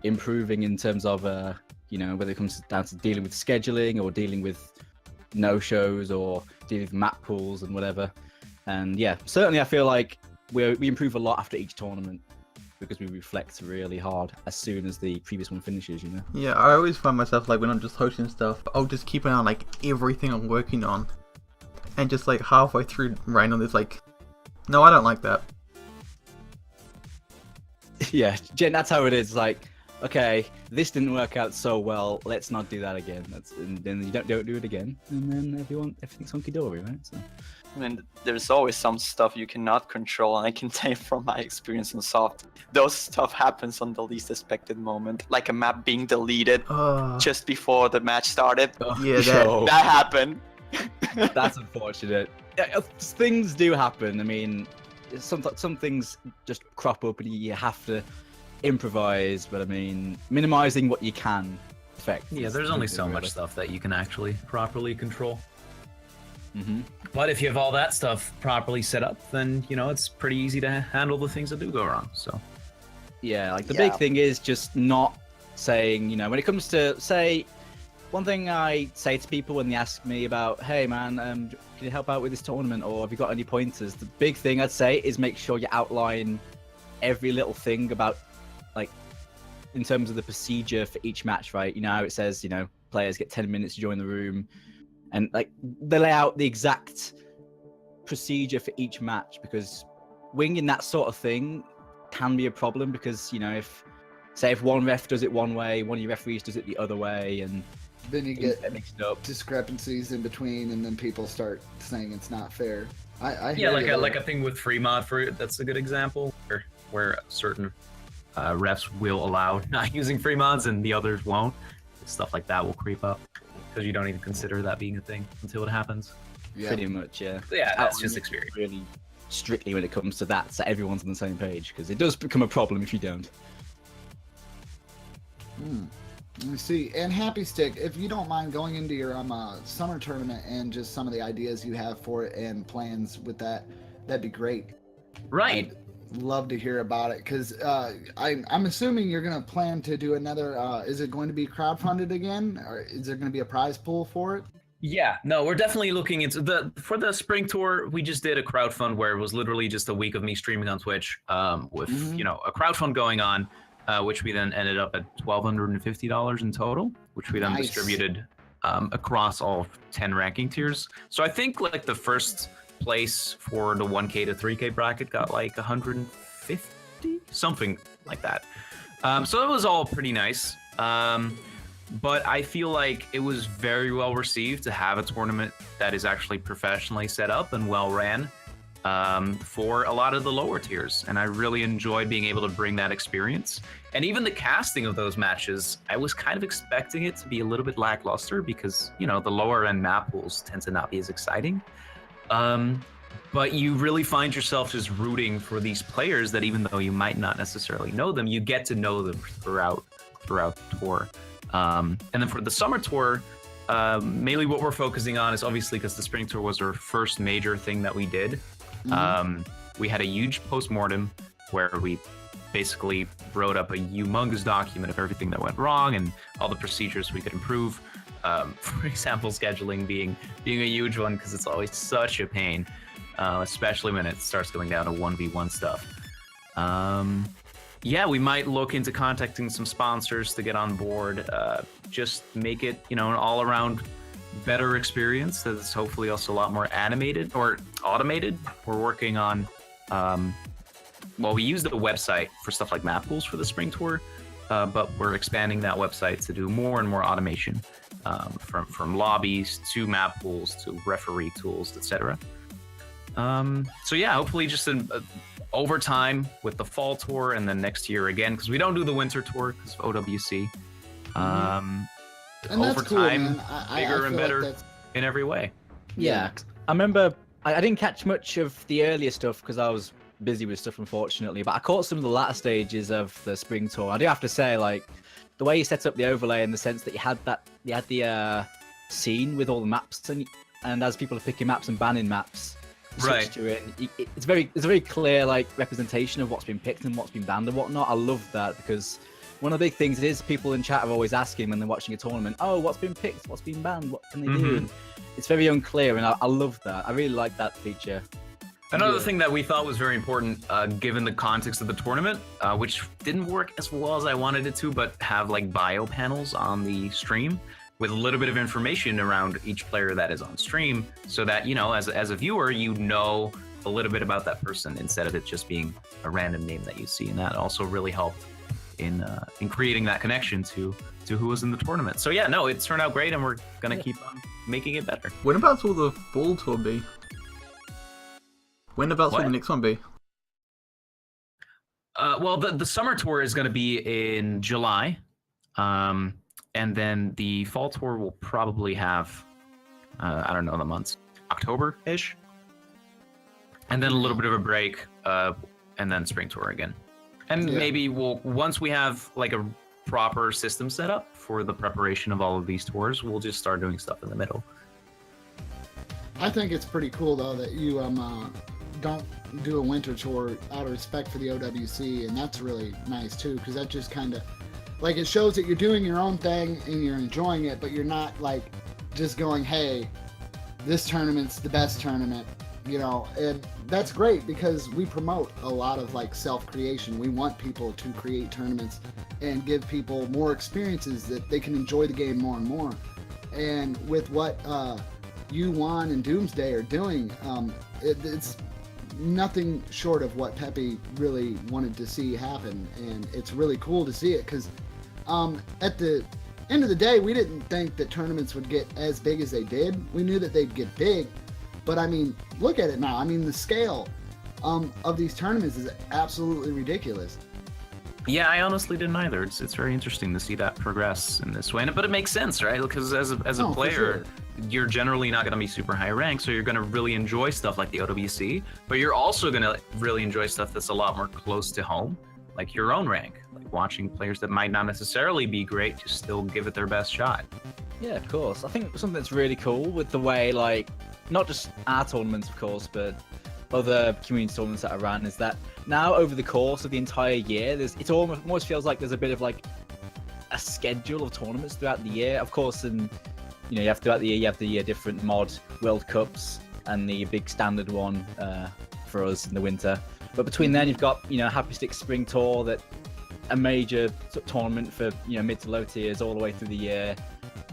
improving in terms of, you know, whether it comes down to dealing with scheduling or dealing with no-shows or dealing with map pools and whatever. And yeah, certainly I feel like we improve a lot after each tournament, because we reflect really hard as soon as the previous one finishes, you know. Yeah, I always find myself, like, when I'm just hosting stuff, I'll just keep an eye on like everything I'm working on, and just like halfway through randomly it's like, no, I don't like that. Yeah, Jen, that's how it is. Like, okay, this didn't work out so well, let's not do that again. And then you don't do it again, and then everything's hunky-dory, right? So. I mean, there's always some stuff you cannot control, and I can tell you from my experience in soft, those stuff happens on the least expected moment, like a map being deleted just before the match started. Yeah, that happened. That's unfortunate. Things do happen. I mean, some things just crop up, and you have to improvise. But I mean, minimizing what you can affect. Yeah, there's only so much stuff that you can actually properly control. Mm-hmm. But if you have all that stuff properly set up, then, you know, it's pretty easy to handle the things that do go wrong. So yeah, like the big thing is just not saying, you know, when it comes to, say, one thing I say to people when they ask me about, hey man, can you help out with this tournament, or have you got any pointers? The big thing I'd say is make sure you outline every little thing about, like, in terms of the procedure for each match, right? You know how it says, you know, players get 10 minutes to join the room, and like they lay out the exact procedure for each match, because winging that sort of thing can be a problem, because, you know, if one ref does it one way, one of your referees does it the other way, and then you get mixed up discrepancies in between, and then people start saying it's not fair. I yeah, like a thing with free mod for it. That's a good example where certain refs will allow not using free mods and the others won't. Stuff like that will creep up because you don't even consider that being a thing until it happens. Yeah. Pretty much, yeah. Yeah, that's just experience. Really strictly when it comes to that, so everyone's on the same page, because it does become a problem if you don't. Let me see. And Happy Stick, if you don't mind going into your summer tournament and just some of the ideas you have for it and plans with that, that'd be great. Right. I'd love to hear about it because I'm assuming you're going to plan to do another. Is it going to be crowdfunded again, or is there going to be a prize pool for it? Yeah, no, we're definitely looking into for the spring tour. We just did a crowdfund where it was literally just a week of me streaming on Twitch, with a crowdfund going on, which we then ended up at $1,250 in total, which we then distributed across all 10 ranking tiers. So I think like the first place for the 1K to 3K bracket got like 150, something like that. So it was all pretty nice. But I feel like it was very well received to have a tournament that is actually professionally set up and well ran for a lot of the lower tiers. And I really enjoyed being able to bring that experience. And even the casting of those matches, I was kind of expecting it to be a little bit lackluster because, the lower end map pools tend to not be as exciting. But you really find yourself just rooting for these players that even though you might not necessarily know them, you get to know them throughout the tour. And then for the summer tour, mainly what we're focusing on is obviously because the spring tour was our first major thing that we did. We had a huge postmortem where we basically wrote up a humongous document of everything that went wrong and all the procedures we could improve. For example, scheduling being a huge one because it's always such a pain, especially when it starts going down to 1v1 stuff. Yeah, we might look into contacting some sponsors to get on board, just make it, an all-around better experience that's hopefully also a lot more animated or automated. We're working on, we used the website for stuff like map pools for the spring tour, but we're expanding that website to do more and more automation, from lobbies to map pools to referee tools, etc. So yeah, hopefully just over time with the fall tour and then next year again, because we don't do the winter tour because of OWC. And over cool, time, I bigger and better like in every way. Yeah, I remember I didn't catch much of the earlier stuff because I was busy with stuff, unfortunately. But I caught some of the latter stages of the spring tour. I do have to say, like, the way you set up the overlay in the sense that you had the scene with all the maps, and as people are picking maps and banning maps. Right. To it. It's a very clear like representation of what's been picked and what's been banned and whatnot. I love that because one of the big things is people in chat are always asking when they're watching a tournament, oh, what's been picked, what's been banned, what can they do? And it's very unclear, and I love that. I really like that feature. Another thing that we thought was very important, given the context of the tournament, which didn't work as well as I wanted it to, but have like bio panels on the stream with a little bit of information around each player that is on stream, so that, as a viewer, you know a little bit about that person instead of it just being a random name that you see. And that also really helped in creating that connection to who was in the tournament. So yeah, no, it turned out great, and we're gonna keep on making it better. When about will the fall tour be? When about will the next one be? The summer tour is gonna be in July. And then the fall tour will probably have, I don't know the months, October-ish. And then a little bit of a break, and then spring tour again. And maybe once we have like a proper system set up for the preparation of all of these tours, we'll just start doing stuff in the middle. I think it's pretty cool though that you don't do a winter tour out of respect for the OWC, and that's really nice too, because that just kind of like it shows that you're doing your own thing and you're enjoying it, but you're not like just going, hey, this tournament's the best tournament, and that's great because we promote a lot of like self-creation. We want people to create tournaments and give people more experiences that they can enjoy the game more and more. And with what you, Juan, and Doomsday are doing, it's nothing short of what Pepe really wanted to see happen, and it's really cool to see it because at the end of the day, we didn't think that tournaments would get as big as they did. We knew that they'd get big, but I mean, look at it now. I mean, the scale of these tournaments is absolutely ridiculous. Yeah, I honestly didn't either. It's very interesting to see that progress in this way, but it makes sense, right? Because as a player, you're generally not going to be super high ranked, so you're going to really enjoy stuff like the OWC, but you're also going to really enjoy stuff that's a lot more close to home, like your own rank, like watching players that might not necessarily be great to still give it their best shot. Yeah, of course. I think something that's really cool with the way, like, not just our tournaments, of course, but other community tournaments that are run, is that now over the course of the entire year, it almost feels like there's a bit of like a schedule of tournaments throughout the year. Of course, and you have throughout the year, you have the different mod World Cups and the big standard one for us in the winter. But between then, you've got Happy Stick Spring Tour, that a major tournament for mid to low tiers all the way through the year.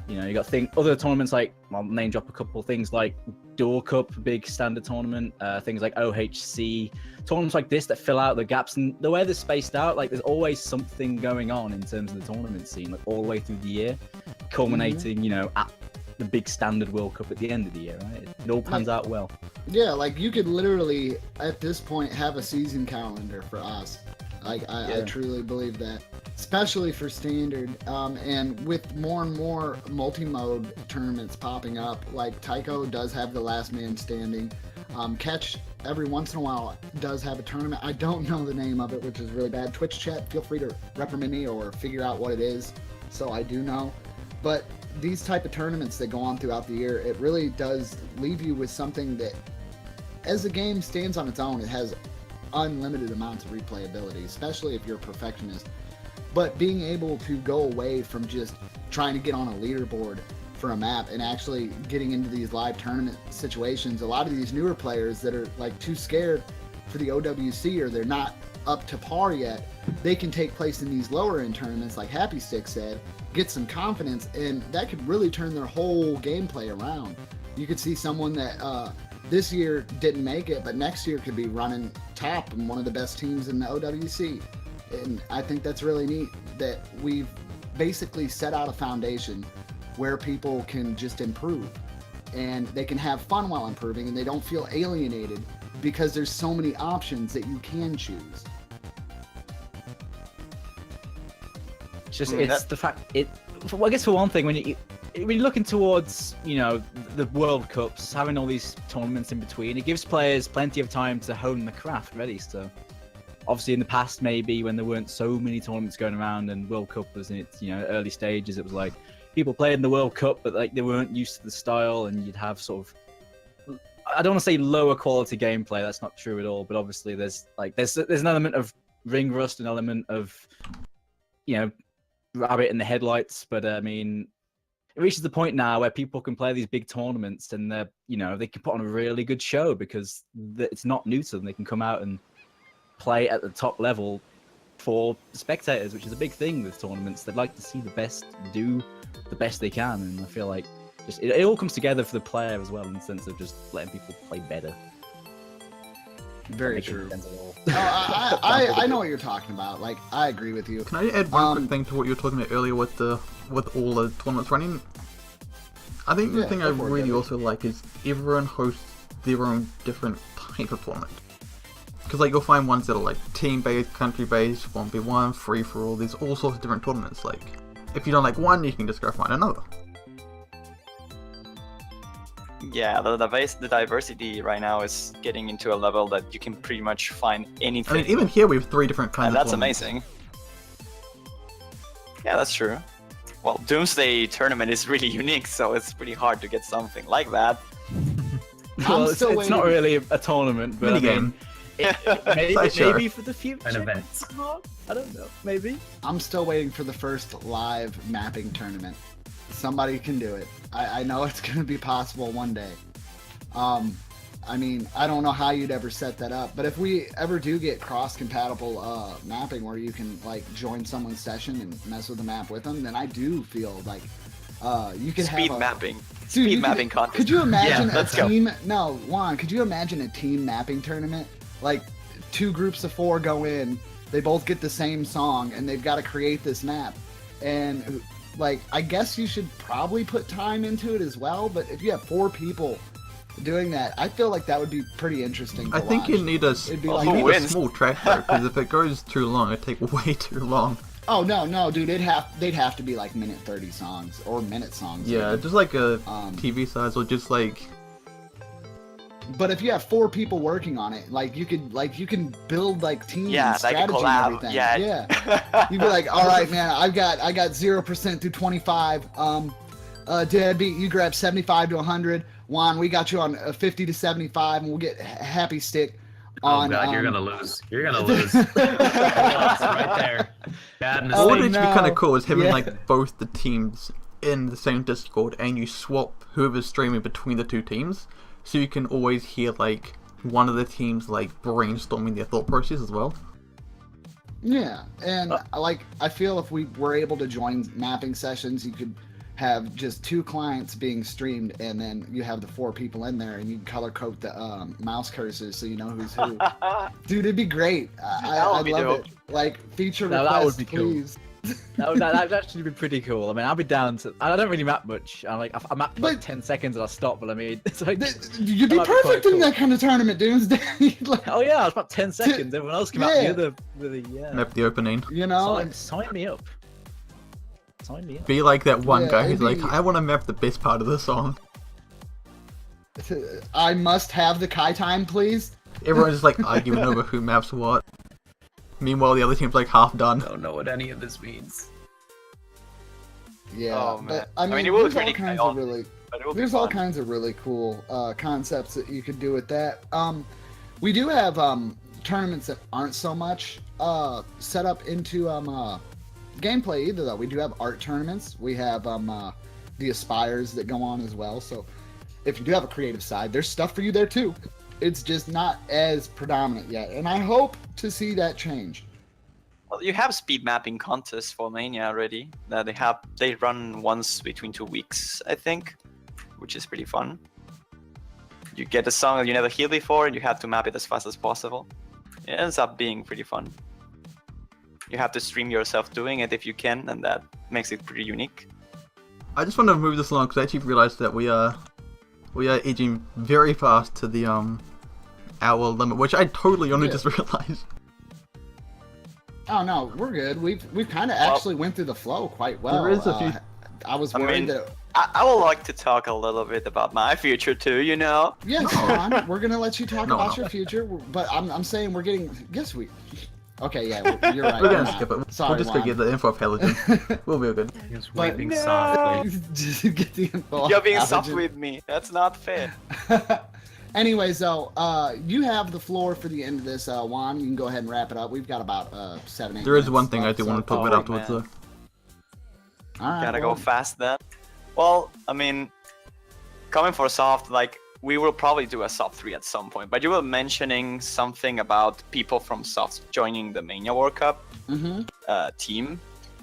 You got other tournaments like, I'll name drop a couple of things like Dual Cup, big standard tournament, things like OHC, tournaments like this that fill out the gaps. And the way they're spaced out, like there's always something going on in terms of the tournament scene, like all the way through the year, culminating, at the big standard World Cup at the end of the year, right? It all pans out well. Yeah, like you could literally, at this point, have a season calendar for us. Like, I truly believe that, especially for standard. And with more and more multi-mode tournaments popping up, like Tycho does have the last man standing. Catch every once in a while does have a tournament. I don't know the name of it, which is really bad. Twitch chat, feel free to reprimand me or figure out what it is so I do know. But these type of tournaments that go on throughout the year, it really does leave you with something that, as the game stands on its own, it has unlimited amounts of replayability, especially if you're a perfectionist. But being able to go away from just trying to get on a leaderboard for a map and actually getting into these live tournament situations, a lot of these newer players that are like too scared for the OWC or they're not up to par yet, they can take place in these lower end tournaments like Happy Stick said, get some confidence, and that could really turn their whole gameplay around. You could see someone that this year didn't make it, but next year could be running top and one of the best teams in the OWC. And I think that's really neat that we've basically set out a foundation where people can just improve and they can have fun while improving and they don't feel alienated because there's so many options that you can choose. It's just, it's the fact, I guess for one thing, when you're looking towards, the World Cups, having all these tournaments in between, it gives players plenty of time to hone the craft, ready. So, obviously, in the past, maybe when there weren't so many tournaments going around and World Cup was in its, early stages, it was like people played in the World Cup, but like they weren't used to the style, and you'd have sort of, I don't want to say lower quality gameplay. That's not true at all. But obviously, there's an element of ring rust, an element of, rabbit in the headlights. But I mean, it reaches the point now where people can play these big tournaments and they're, they can put on a really good show because it's not new to them. They can come out and play at the top level for spectators, which is a big thing with tournaments. They'd like to see the best do the best they can, and I feel like just it all comes together for the player as well in the sense of just letting people play better. Very true. I know what you're talking about. Like, I agree with you. Can I add one quick thing to what you were talking about earlier with all the tournaments running? I think the thing I really also like is everyone hosts their own different type of tournament. Because like you'll find ones that are like team-based, country-based, 1v1, free-for-all. There's all sorts of different tournaments. Like, if you don't like one, you can just go find another. Yeah, the diversity right now is getting into a level that you can pretty much find anything. I mean, even here we have 3 different kinds and of that's amazing. Yeah, that's true. Well, Doomsday tournament is really unique, so it's pretty hard to get something like that. Well, it's not really a tournament, but Minigame. maybe for the future. An event. I don't know. Maybe. I'm still waiting for the first live mapping tournament. Somebody can do it. I know it's going to be possible one day. I mean, I don't know how you'd ever set that up, but if we ever do get cross-compatible mapping where you can like join someone's session and mess with the map with them, then I do feel like you could have speed mapping. Dude, speed mapping contest. Could you imagine a team? No, Juan. Could you imagine a team mapping tournament? Like 2 groups of 4 go in, they both get the same song, and they've got to create this map. And like, I guess you should probably put time into it as well. But if you have 4 people doing that, I feel like that would be pretty interesting to I think watch. you need a small track though, because if it goes too long, it'd take way too long. Oh no, dude! they'd have to be like minute 30 songs or minute songs. Yeah, maybe. just like a TV size, or just like But if you have 4 people working on it, like you can build like teams Yeah, and like a strategy and collab. everything. Yeah. You'd be like, all right, man, I got 0% through 25. Deadbeat, you grab 75 to 100. Juan, we got you on 50 to 75, and we'll get happy stick. On, oh god, you're gonna lose. You're gonna lose. Lost right there. Bad mistake. What would actually be kind no. of cool is having Yeah. like both the teams in the same Discord, and you swap whoever's streaming between the 2 teams, so you can always hear like one of the teams like brainstorming their thought process as well. Yeah, and like I feel if we were able to join mapping sessions, you could have just 2 clients being streamed, and then you have the 4 people in there, and you can color code the mouse cursors so you know who's who. Dude, it'd be great. I'd be love dope. it. Like feature No, requests, that would be cool. please. That'd actually be pretty cool. I mean, I'll be down to. I don't really map much. I map for like But- 10 seconds and I stop. But I mean, it's like. You'd be That might be quite perfect in cool. that kind of tournament, Doomsday. Like, Oh yeah, it's about 10 seconds. Everyone else can map Yeah. the other. Yeah. Map the opening. you know, Sign me up. Sign me up. Be like that one Yeah, guy who's it'd like, be- I want to map the best part of the song. I must have the Kai time, please. Everyone's just like arguing over who maps what. Meanwhile, the other team's like half done. I don't know what any of this means. Yeah, Oh, man. but I I mean, mean, it will there's all pretty kinds of chaotic, really. But it will be There's all fun. kinds of really cool concepts that you could do with that. We do have tournaments that aren't so much set up into gameplay either, though. We do have art tournaments. We have the Aspires that go on as well. So if you do have a creative side, there's stuff for you there too. It's just not as predominant yet, and I hope to see that change. Well, you have speed mapping contests for Mania already. That they run once between 2 weeks, I think, which is pretty fun. You get a song that you never heard before, and you have to map it as fast as possible. It ends up being pretty fun. You have to stream yourself doing it if you can, and that makes it pretty unique. I just want to move this along because I actually realized that we are edging very fast to the hour limit, which I totally only Yeah. just realized. Oh no, we're good. We've kind of actually went through the flow quite well. There is a few- I was I worried mean- that. I would like to talk a little bit about my future too, you know? Yes, Ron, we're gonna let you talk No, about no. your future, but I'm saying we're getting. Yes, we. Okay, yeah, you're right. We're gonna not. skip it. Sorry, We'll just go Juan. get the info of Halogen. We'll be good. Just But weeping no! softly. Just get the info. You're being out. soft with me. That's not fair. Anyways, though, you have the floor for the end of this, Juan. You can go ahead and wrap it up. We've got about 7, 8 There is minutes one thing I left, do so- want to talk Oh, about afterwards, man. though. All right, Gotta well, go fast then. Well, I mean, coming for soft, like, we will probably do a soft 3 at some point, but you were mentioning something about people from soft joining the Mania World Cup mhm. team,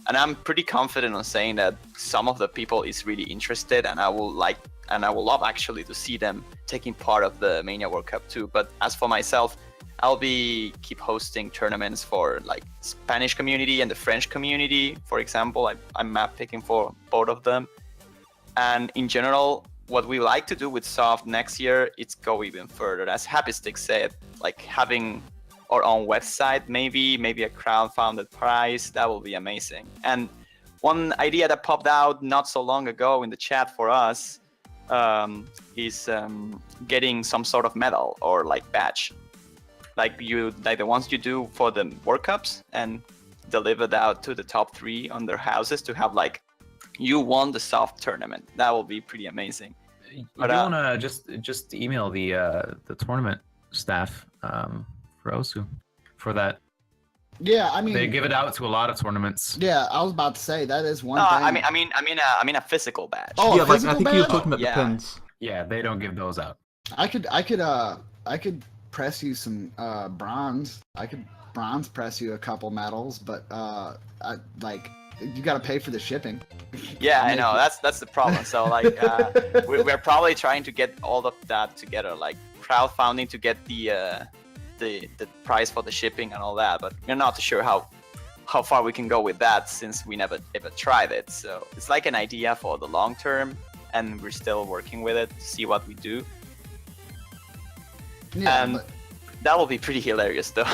and I'm pretty confident on saying that some of the people is really interested, and I will love actually to see them taking part of the Mania World Cup too. But as for myself, I'll be keep hosting tournaments for like Spanish community and the French community, for example. I'm map picking for both of them, and in general, what we like to do with soft next year is go even further. As happystick said, like having our own website, maybe a crowdfunded prize, that will be amazing. And one idea that popped out not so long ago in the chat for us is getting some sort of medal or like badge, like the ones you do for the World Cups, and deliver that out to the top 3 on their houses to have like, you won the soft tournament. That will be pretty amazing. You But, wanna just email the tournament staff for Osu for that. Yeah, I mean, They give it out to a lot of tournaments. yeah, I was about to say that is one No, thing. I mean a physical badge. Oh, yeah, like I physical think you were badge? talking about Yeah. the pins. Yeah, they don't give those out. I could press you some bronze. I could bronze press you a couple medals, but you got to pay for the shipping. Yeah, I know. That's the problem. So like, we're probably trying to get all of that together, like crowdfunding to get the price for the shipping and all that. But we're not sure how far we can go with that since we never ever tried it. So it's like an idea for the long term, and we're still working with it to see what we do. Yeah, And but, that will be pretty hilarious, though.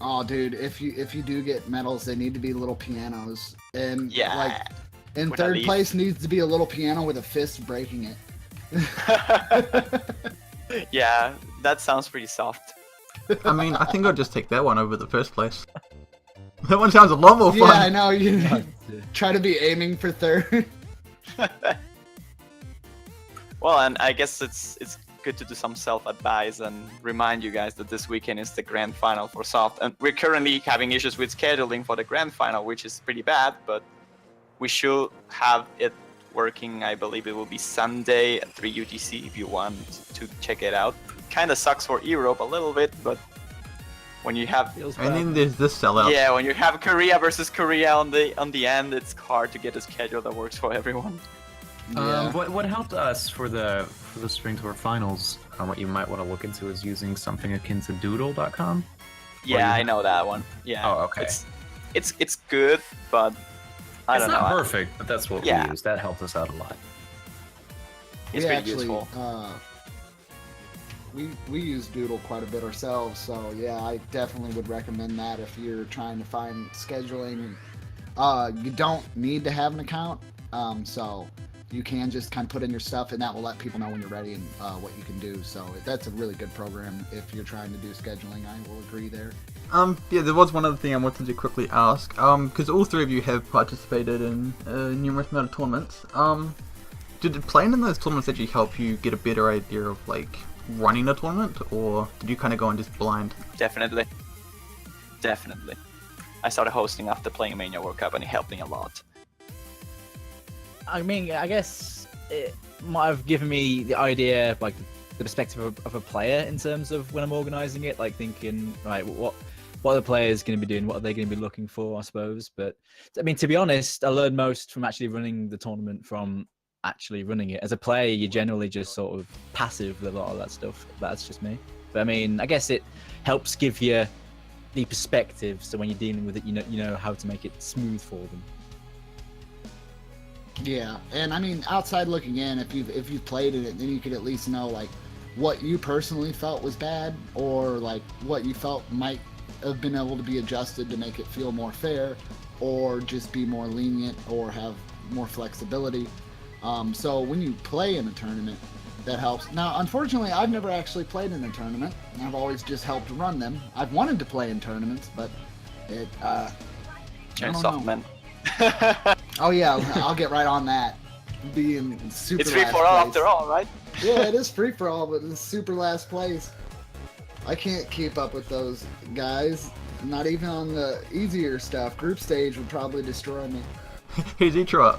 oh, dude, if you do get medals, they need to be little pianos, and Yeah. like in With a third leaf. place needs to be a little piano with a fist breaking it. Yeah, that sounds pretty soft. I mean, I think I'd just take that one over the first place. That one sounds a lot more fun. Yeah, I know. You try to be aiming for third. Well, and I guess it's good to do some self-advice and remind you guys that this weekend is the grand final for Soft, and we're currently having issues with scheduling for the grand final, which is pretty bad, but we should have it working. I believe it will be Sunday at 3 UTC if you want to check it out. Kind of sucks for Europe a little bit, but when you have and then there's this sellout. yeah, when you have Korea versus Korea on the end, it's hard to get a schedule that works for everyone. Yeah. What helped us for the Spring Tour finals, what you might want to look into is using something akin to Doodle.com. Yeah, I know that one. Yeah. Oh, okay. It's good, but I don't know. It's not perfect, but that's what we use. That helped us out a lot. It's we pretty actually, useful. we use Doodle quite a bit ourselves, so yeah, I definitely would recommend that if you're trying to find scheduling. You don't need to have an account, so you can just kind of put in your stuff, and that will let people know when you're ready and what you can do. So that's a really good program if you're trying to do scheduling. I will agree there. Yeah, there was one other thing I wanted to quickly ask. Because all three of you have participated in numerous amount of tournaments. Did playing in those tournaments actually help you get a better idea of like running a tournament, or did you kind of go in just blind? Definitely. I started hosting after playing Mania World Cup, and it helped me a lot. I mean, I guess it might have given me the idea, like the perspective of a player in terms of when I'm organising it, like thinking, right, what are the players going to be doing? What are they going to be looking for, I suppose? But I mean, to be honest, I learned most from actually running the tournament from actually running it. As a player, you're generally just sort of passive with a lot of that stuff. That's just me. But I mean, I guess it helps give you the perspective, so when you're dealing with it, you know how to make it smooth for them. Yeah, and I mean, outside looking in, if you've played in it, then you could at least know like what you personally felt was bad, or like what you felt might have been able to be adjusted to make it feel more fair, or just be more lenient, or have more flexibility. So when you play in a tournament, that helps. Now, unfortunately, I've never actually played in a tournament. I've always just helped run them. I've wanted to play in tournaments, but it I don't Soft, know. man. Oh yeah, I'll get right on that. Being super. It's free last for all place. after all, right? Yeah, it is free for all, but it's super last place. I can't keep up with those guys. Not even on the easier stuff. Group stage would probably destroy me. Hey Zitra,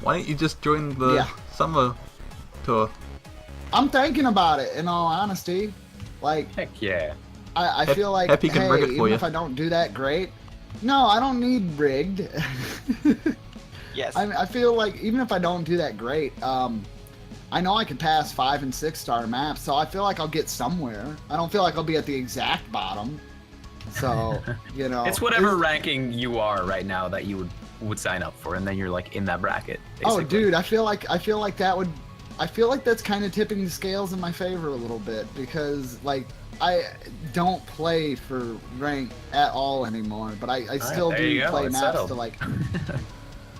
why don't you just join the summer tour? I'm thinking about it, in all honesty. Like, Heck yeah. I feel like, Happy can hey, rig it for even you. if I don't do that great, no, I don't need rigged. Yes. I feel like even if I don't do that great, I know I can pass 5 and 6 star maps, so I feel like I'll get somewhere. I don't feel like I'll be at the exact bottom. So, you know, It's whatever ranking you are right now that you would sign up for, and then you're like in that bracket. Basically. Oh, dude, I feel like that's kind of tipping the scales in my favor a little bit, because like I don't play for rank at all anymore, but I still there do you go, play it's maps settled. to like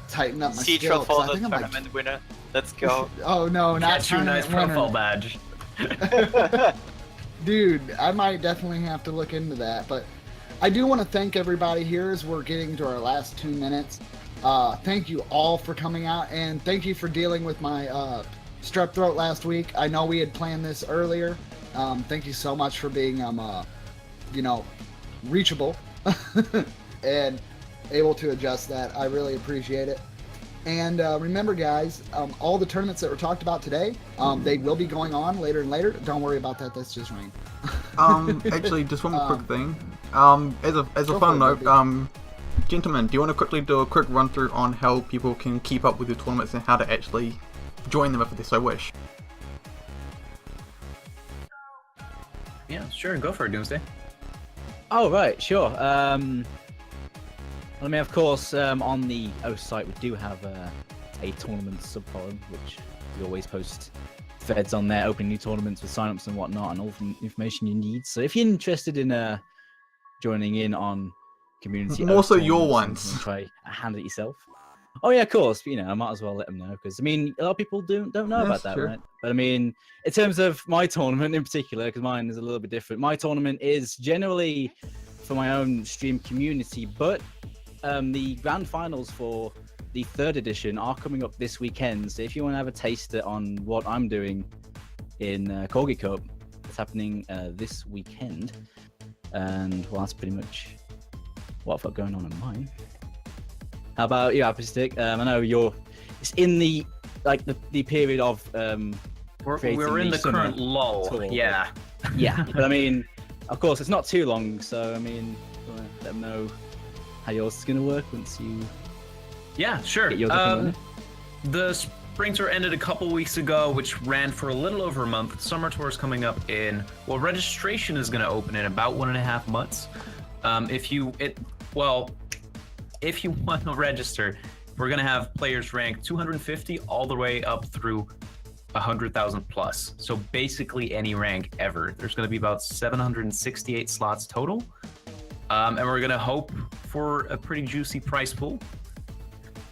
tighten up my Sea skill. 'Cause for I the think I'm like, tournament winner. Let's go. oh no, not Get your nice tournament profile winner. badge. Dude, I might definitely have to look into that, but I do want to thank everybody here as we're getting to our last 2 minutes. Thank you all for coming out, and thank you for dealing with my strep throat last week. I know we had planned this earlier. Thank you so much for being, reachable and able to adjust that. I really appreciate it. And remember, guys, all the tournaments that were talked about today, they will be going on later and later. Don't worry about that. That's just rain. Actually, just one more quick thing. As a fun note, gentlemen, do you want to quickly do a quick run through on how people can keep up with your tournaments and how to actually join them if they so wish? Yeah, sure. Go for it, Doomsday. Oh, right, sure. I mean, of course, on the OS site, we do have a tournament subforum, which we always post threads on there, opening new tournaments with signups and whatnot, and all the information you need. So if you're interested in joining in on community, More OS so your tournaments and ones. try a hand at yourself. Oh yeah, of course. You know, I might as well let them know because I mean, a lot of people don't know Yes, about that, sure. right? But I mean, in terms of my tournament in particular, because mine is a little bit different. My tournament is generally for my own stream community, but the grand finals for the 3rd edition are coming up this weekend. So if you want to have a taster on what I'm doing in Corgi Cup, it's happening this weekend. And well, that's pretty much what I've got going on in mine. How about you, happystick? I know it's in the period of We're in the current lull. tour, Yeah. yeah. But I mean, of course, it's not too long. So I mean, let them know how yours is gonna work once you Yeah, sure. get yours up and running. The spring tour ended a couple weeks ago, which ran for a little over a month. Summer tour is coming up registration is going to open in about 1.5 months. If you want to register, we're going to have players ranked 250 all the way up through 100,000 plus. So basically any rank ever. There's going to be about 768 slots total. And we're going to hope for a pretty juicy prize pool.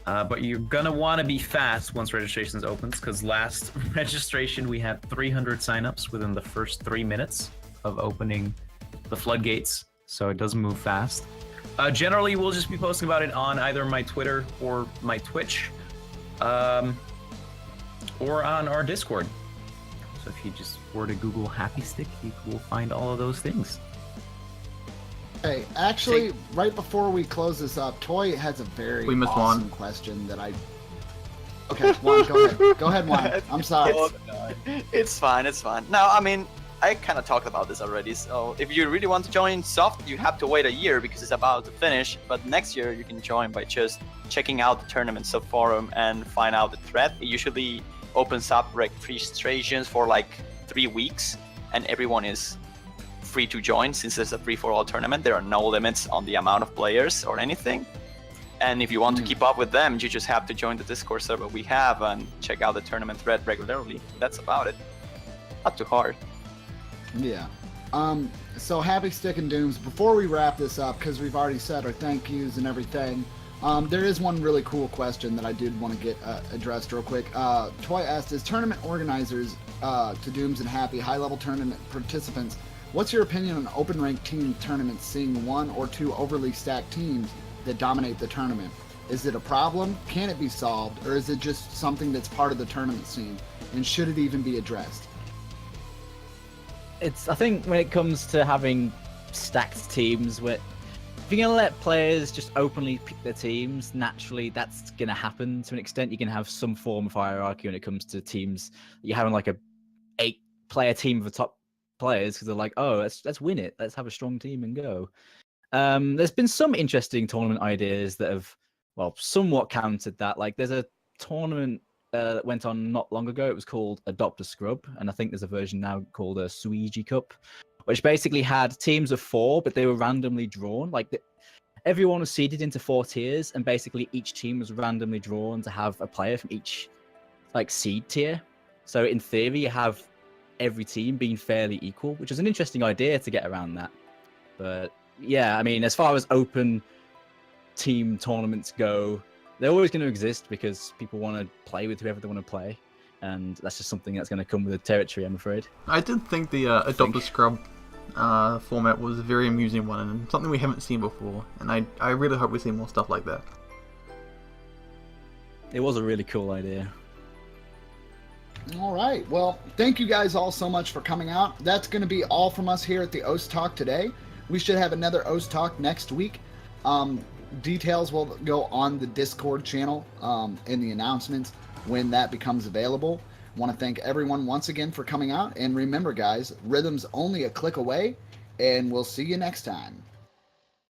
But you're gonna want to be fast once registrations opens, because last registration we had 300 signups within the first 3 minutes of opening the floodgates, so it does move fast. Generally, we'll just be posting about it on either my Twitter or my Twitch, or on our Discord. So if you just were to Google happystick, you will find all of those things. Hey, actually, right before we close this up, Toy has a very awesome question that I... Okay, Juan, go ahead. Go ahead, Juan. I'm sorry. It's fine, it's fine. No, I mean, I kind of talked about this already, so if you really want to join Soft, you have to wait a year because it's about to finish, but next year you can join by just checking out the tournament subforum and find out the thread. It usually opens up registrations for like 3 weeks, and everyone is free to join. Since it's a free-for-all tournament, there are no limits on the amount of players or anything. And if you want to keep up with them, you just have to join the Discord server we have and check out the tournament thread regularly. That's about it. Not too hard. Yeah. So happystick and Dooms, before we wrap this up, because we've already said our thank yous and everything, there is one really cool question that I did want to get addressed real quick. Toy asked, as tournament organizers to Dooms and Happy, high-level tournament participants, what's your opinion on open rank team tournaments seeing 1 or 2 overly stacked teams that dominate the tournament? Is it a problem? Can it be solved? Or is it just something that's part of the tournament scene? And should it even be addressed? I think when it comes to having stacked teams, if you're going to let players just openly pick their teams, naturally that's going to happen to an extent. You can have some form of hierarchy when it comes to teams. You're having like a 8-player team of the top players because they're like, oh, let's win it, let's have a strong team and go. There's been some interesting tournament ideas that have somewhat countered that. Like there's a tournament that went on not long ago. It was called Adopt a Scrub, and I think there's a version now called a Suiji Cup, which basically had teams of 4, but they were randomly drawn. Like everyone was seeded into 4 tiers, and basically each team was randomly drawn to have a player from each seed tier. So in theory, you have every team being fairly equal, which is an interesting idea to get around that. But yeah, I mean, as far as open team tournaments go, they're always going to exist because people want to play with whoever they want to play, and that's just something that's going to come with the territory, I'm afraid. I did think the Adopt a Scrub format was a very amusing one and something we haven't seen before, and I really hope we see more stuff like that. It was a really cool idea. All right. Well, thank you guys all so much for coming out. That's going to be all from us here at the OS Talk today. We should have another OS Talk next week. Details will go on the Discord channel in the announcements when that becomes available. I want to thank everyone once again for coming out. And remember, guys, Rhythm's only a click away, and we'll see you next time.